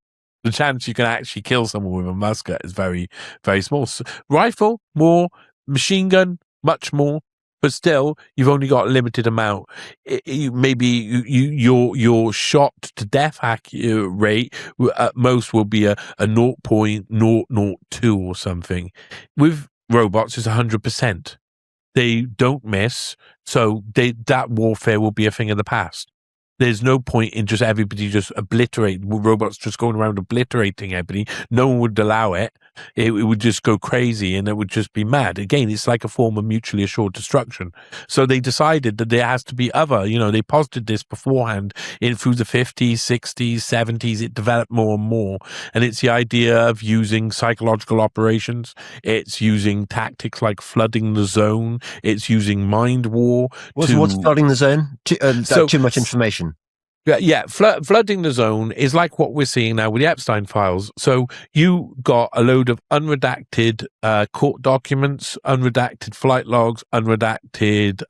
The chance you can actually kill someone with a musket is very, very small. So, rifle, more. Machine gun, much more. But still, you've only got a limited amount. Your shot to death rate at most will be a 0.002 or something. With robots, it's 100%. They don't miss, so that warfare will be a thing of the past. There's no point in just everybody just robots just going around obliterating everybody. No one would allow it. It would just go crazy and it would just be mad. Again, it's like a form of mutually assured destruction. So they decided that there has to be other, they posited this beforehand through the 50s, 60s, 70s. It developed more and more. And it's the idea of using psychological operations. It's using tactics like flooding the zone. It's using mind war. What's flooding the zone? Too much information. Yeah, flooding the zone is like what we're seeing now with the Epstein Files. So you got a load of unredacted court documents, unredacted flight logs, unredacted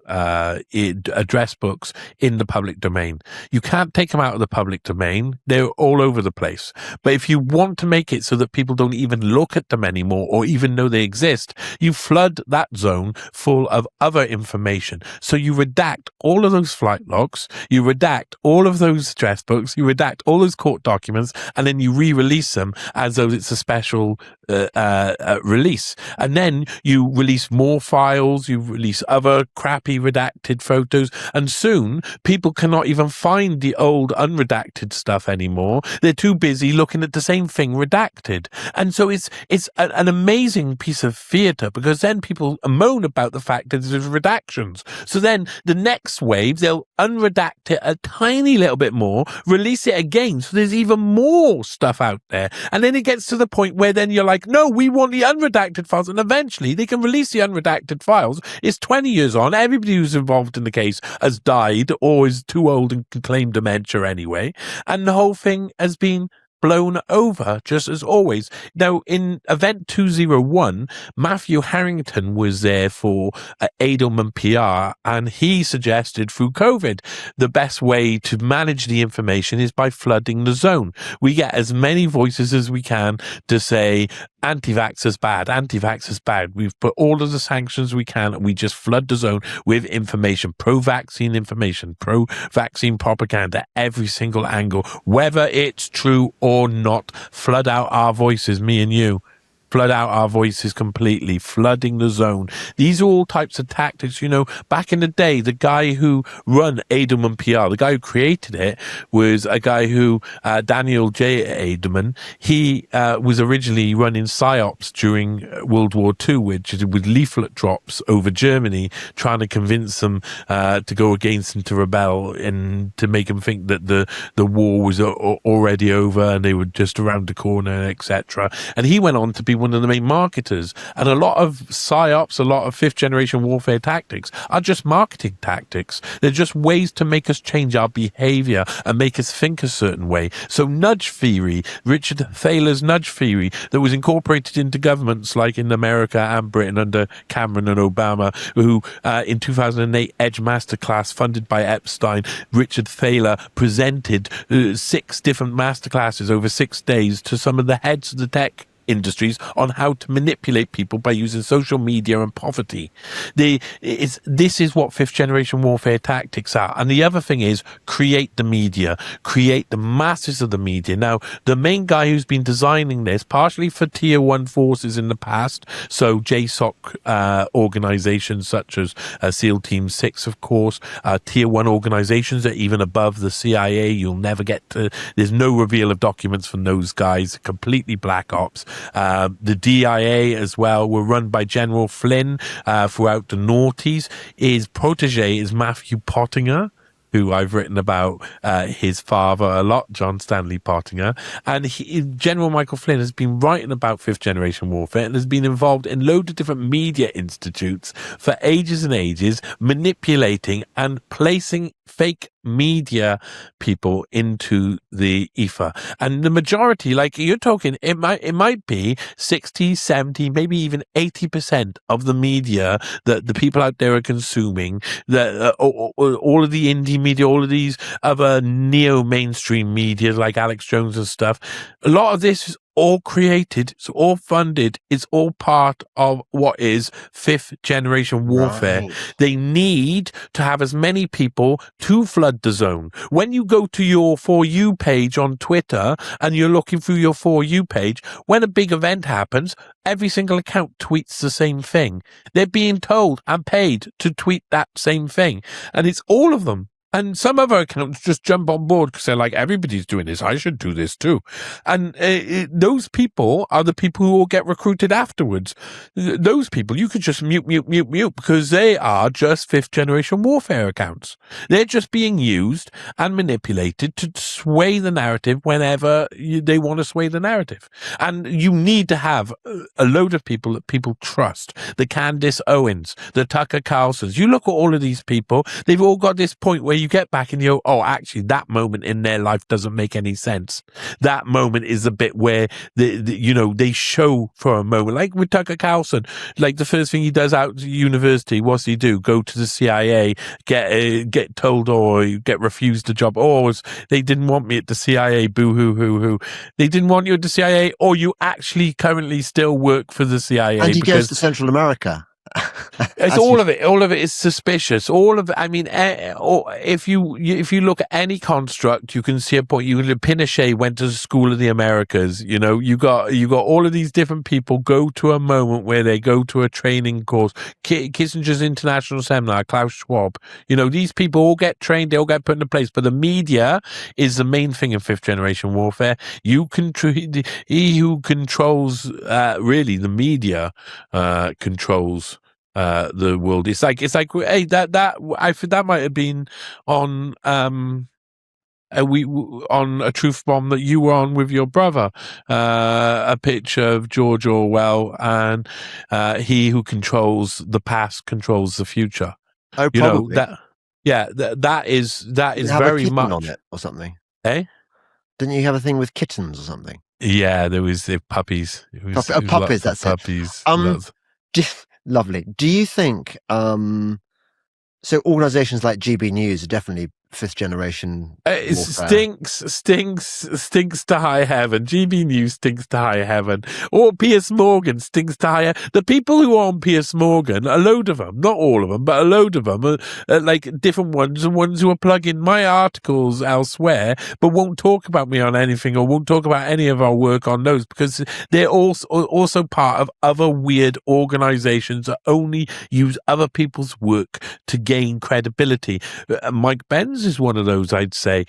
address books in the public domain. You can't take them out of the public domain. They're all over the place. But if you want to make it so that people don't even look at them anymore or even know they exist, you flood that zone full of other information. So you redact all of those flight logs, you redact all of those address books, you redact all those court documents, and then you re-release them as though it's a special release. And then you release more files, you release other crappy redacted photos, and soon people cannot even find the old unredacted stuff anymore. They're too busy looking at the same thing redacted. And so it's an amazing piece of theatre, because then people moan about the fact that there's redactions. So then the next wave, they'll unredact it a tiny little bit more, release it again, so there's even more stuff out there. And then it gets to the point where then you're like, no, we want the unredacted files. And eventually they can release the unredacted files. It's 20 years on. Everybody who's involved in the case has died or is too old and can claim dementia anyway. And the whole thing has been blown over, just as always. Now, in Event 201, Matthew Harrington was there for Edelman PR, and he suggested through COVID, the best way to manage the information is by flooding the zone. We get as many voices as we can to say, anti-vaxxers bad, anti-vaxxers bad. We've put all of the sanctions we can, and we just flood the zone with information, pro-vaccine information, pro-vaccine propaganda, every single angle, whether it's true or not. Flood out our voices, me and you. Flood out our voices completely, flooding the zone. These are all types of tactics. Back in the day, the guy who run Edelman PR, the guy who created it, was a guy who, Daniel J. Edelman, he was originally running PSYOPs during World War II, with leaflet drops over Germany, trying to convince them to go against them, to rebel, and to make them think that the war was already over and they were just around the corner, etc. And he went on to be one of the main marketers. And a lot of PSYOPs, a lot of fifth generation warfare tactics are just marketing tactics. They're just ways to make us change our behavior and make us think a certain way. So nudge theory, Richard Thaler's nudge theory, that was incorporated into governments like in America and Britain under Cameron and Obama, who in 2008 Edge Masterclass funded by Epstein, Richard Thaler presented 6 different masterclasses over 6 days to some of the heads of the tech industries on how to manipulate people by using social media and poverty. This is what fifth generation warfare tactics are. And the other thing is create the media, create the masses of the media. Now, the main guy who's been designing this, partially for tier one forces in the past, so JSOC organizations such as SEAL Team 6, of course, tier one organizations that even above the CIA, you'll never get to, there's no reveal of documents from those guys, completely black ops. The DIA as well were run by General Flynn throughout the noughties. His protege is Matthew Pottinger, who I've written about his father a lot, John Stanley Pottinger. And General Michael Flynn has been writing about fifth generation warfare and has been involved in loads of different media institutes for ages and ages, manipulating and placing fake media people into the ether. And the majority, like you're talking, it might be 60, 70, maybe even 80% of the media that the people out there are consuming, that all of the indie media, all of these other neo-mainstream media like Alex Jones and stuff. A lot of this is all created, it's all funded, it's all part of what is fifth generation warfare. Right. They need to have as many people to flood the zone. When you go to your For You page on Twitter and you're looking through your For You page, when a big event happens, every single account tweets the same thing. They're being told and paid to tweet that same thing. And it's all of them. And some other accounts just jump on board because they're like, everybody's doing this, I should do this too. And those people are the people who will get recruited afterwards. Those people, you could just mute, because they are just fifth generation warfare accounts. They're just being used and manipulated to sway the narrative whenever they want to sway the narrative. And you need to have a load of people that people trust. The Candace Owens, the Tucker Carlsons. You look at all of these people, they've all got this point where you get back and you go, oh, actually, that moment in their life doesn't make any sense. That moment is a bit where, they show for a moment, like with Tucker Carlson, like the first thing he does out of university, what's he do? Go to the CIA, get told or get refused a job. Oh, they didn't want me at the CIA, boo-hoo-hoo-hoo. They didn't want you at the CIA, or you actually currently still work for the CIA. And he goes to Central America. It's all of it. All of it is suspicious. All of it. I mean, if you look at any construct, you can see a point. Pinochet went to the School of the Americas. You got all of these different people go to a moment where they go to a training course. Kissinger's International Seminar, Klaus Schwab. These people all get trained. They all get put into place. But the media is the main thing in fifth generation warfare. He who controls really the media controls the world. It's like hey, that I think that might have been on on a truth bomb that you were on with your brother, a picture of George Orwell and he who controls the past controls the future. Oh, probably. That is very much on it or something. Didn't you have a thing with kittens or something? Yeah, there was the puppies. Puppies. That's puppies. Lovely. Do you think so organizations like GB News are definitely fifth generation it stinks to high heaven. GB News stinks to high heaven. Or Piers Morgan stinks to high heaven. The people who are on Piers Morgan, a load of them, not all of them, but a load of them are like different ones, and ones who are plugging my articles elsewhere but won't talk about me on anything or won't talk about any of our work on those, because they're also part of other weird organizations that only use other people's work to gain credibility. Mike Benz is one of those, I'd say.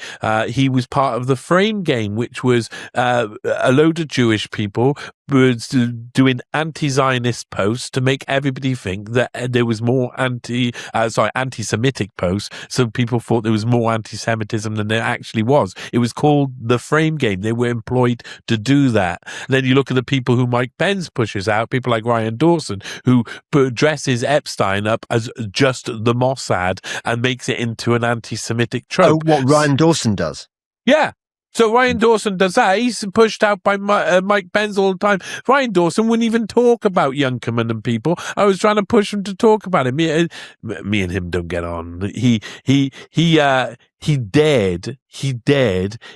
He was part of the Frame Game, which was a load of Jewish people was doing anti-Zionist posts to make everybody think that there was more anti-Semitic posts, so people thought there was more anti-Semitism than there actually was. It was called the Frame Game. They were employed to do that. And then you look at the people who Mike Benz pushes out, people like Ryan Dawson, who dresses Epstein up as just the Mossad and makes it into an anti-Semitic trope. Oh, what Ryan Dawson does? Yeah. So Ryan Dawson does that. He's pushed out by Mike Benz all the time. Ryan Dawson wouldn't even talk about Youngkerman and people. I was trying to push him to talk about it. Me and him don't get on. He dared.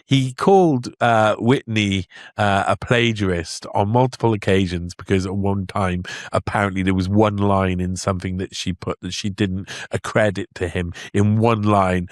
He called Whitney a plagiarist on multiple occasions because at one time apparently there was one line in something that she put that she didn't accredit to him in one line,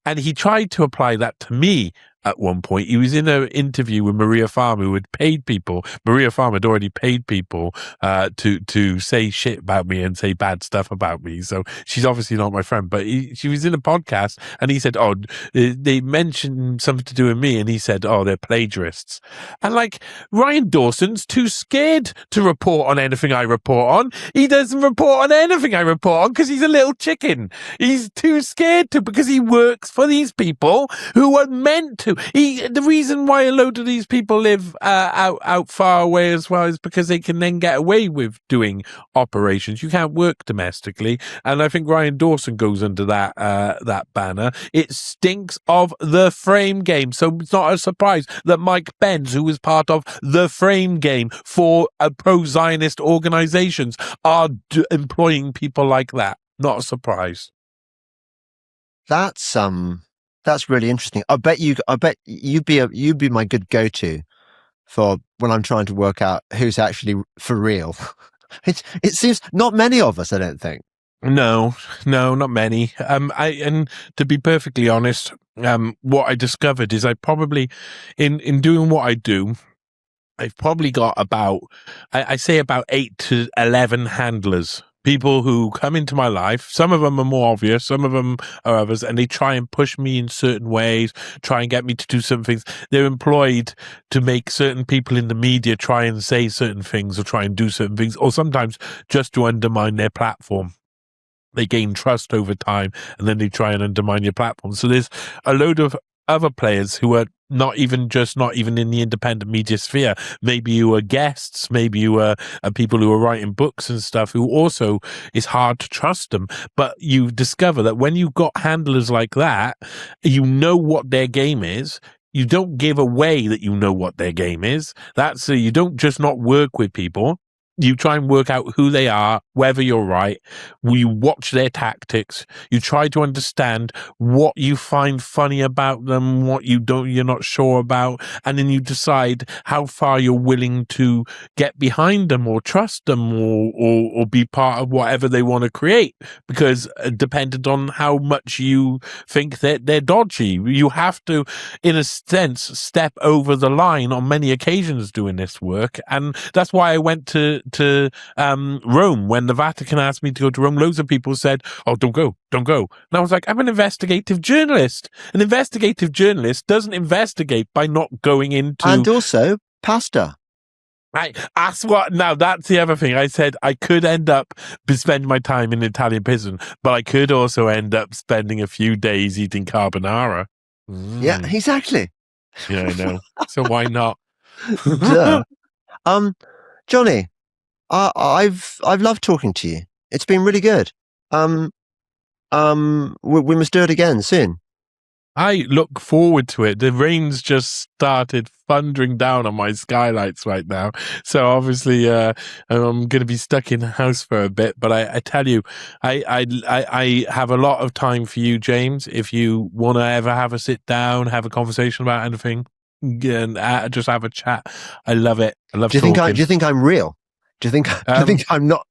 and he tried to apply that to me. At one point, he was in an interview with Maria Farmer, who had paid people. Maria Farmer had already paid people to say shit about me and say bad stuff about me. So she's obviously not my friend. But she was in a podcast, and he said, "Oh, they mentioned something to do with me," and he said, "Oh, they're plagiarists." And like Ryan Dawson's too scared to report on anything I report on. He doesn't report on anything I report on because he's a little chicken. He's too scared to because he works for these people who are meant to. The reason why a load of these people live out far away as well is because they can then get away with doing operations. You can't work domestically, and I think Ryan Dawson goes under that banner. It stinks of the frame game, so it's not a surprise that Mike Benz, who was part of the frame game for pro-Zionist organizations, are employing people like that. Not a surprise. That's really interesting. I bet you'd be my good go-to for when I'm trying to work out who's actually for real. It seems not many of us, I don't think. No, not many. And to be perfectly honest, what I discovered is I probably, in doing what I do, I've probably got about 8 to 11 handlers. People who come into my life, some of them are more obvious, some of them are others, and they try and push me in certain ways, try and get me to do certain things. They're employed to make certain people in the media try and say certain things or try and do certain things, or sometimes just to undermine their platform. They gain trust over time, and then they try and undermine your platform. So there's a load of other players who are not even in the independent media sphere. Maybe you are guests, maybe you are people who are writing books and stuff, who also is hard to trust them. But you discover that when you've got handlers like that, you know what their game is. You don't give away that you know what their game is. That's you don't just not work with people. You try and work out who they are, whether you're right. You watch their tactics. You try to understand what you find funny about them, what you're not sure about, and then you decide how far you're willing to get behind them or trust them or be part of whatever they want to create. Because dependent on how much you think that they're dodgy, you have to, in a sense, step over the line on many occasions doing this work. And that's why I went to Rome. When the Vatican asked me to go to Rome, loads of people said, "Oh, don't go." And I was like, I'm an investigative journalist. An investigative journalist doesn't investigate by not going into... And also, pasta. That's the other thing. I said I could end up spending my time in Italian prison, but I could also end up spending a few days eating carbonara. Yeah, exactly. Yeah, I know. So why not? Duh. Johnny, I've loved talking to you. It's been really good. We must do it again soon. I look forward to it. The rain's just started thundering down on my skylights right now. So obviously, I'm going to be stuck in the house for a bit. But I tell you, I have a lot of time for you, James. If you want to ever have a sit down, have a conversation about anything, and just have a chat. I love it. I love talking. Do you think I'm real? Do you think I'm not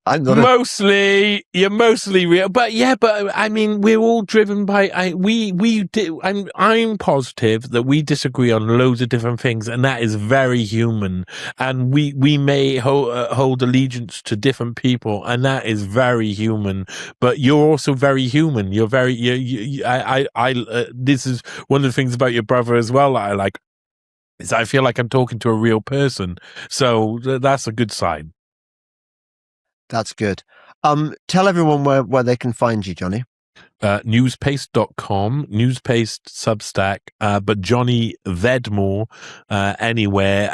mostly, you're mostly real, but I mean, we're all driven by, I'm positive that we disagree on loads of different things, and that is very human. And we may hold allegiance to different people, and that is very human, but you're also very human. You're very, this is one of the things about your brother as well that I like. I feel like I'm talking to a real person. So that's a good sign. That's good. Tell everyone where they can find you, Johnny. newspaste.com, newspaste Substack, but Johnny Vedmore anywhere.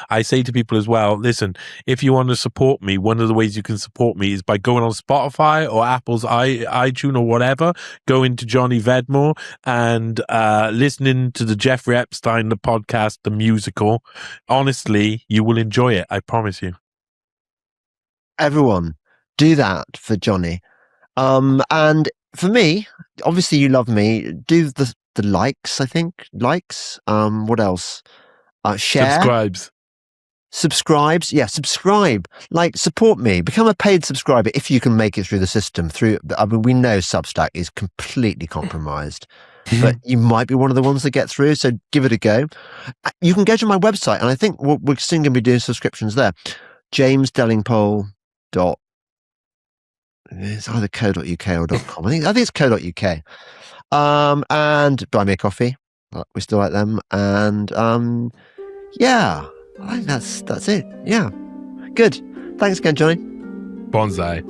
I say to people as well, listen, if you want to support me, one of the ways you can support me is by going on Spotify or Apple's iTunes or whatever, go into Johnny Vedmore and listening to the Jeffrey Epstein, the podcast, the musical. Honestly, you will enjoy it. I promise you. Everyone, do that for Johnny. And for me, obviously you love me. Do the likes, I think. Likes. What else? Share. Subscribes. Yeah, subscribe. Like, support me. Become a paid subscriber if you can make it through the system. I mean, we know Substack is completely compromised, but you might be one of the ones that get through. So give it a go. You can go to my website, and I think we're soon going to be doing subscriptions there. Delingpole. It's either co.uk or .com. I think it's co.uk. And buy me a coffee. We still like them. And yeah, I think that's it. Yeah, good. Thanks again, Johnny. Bonsai.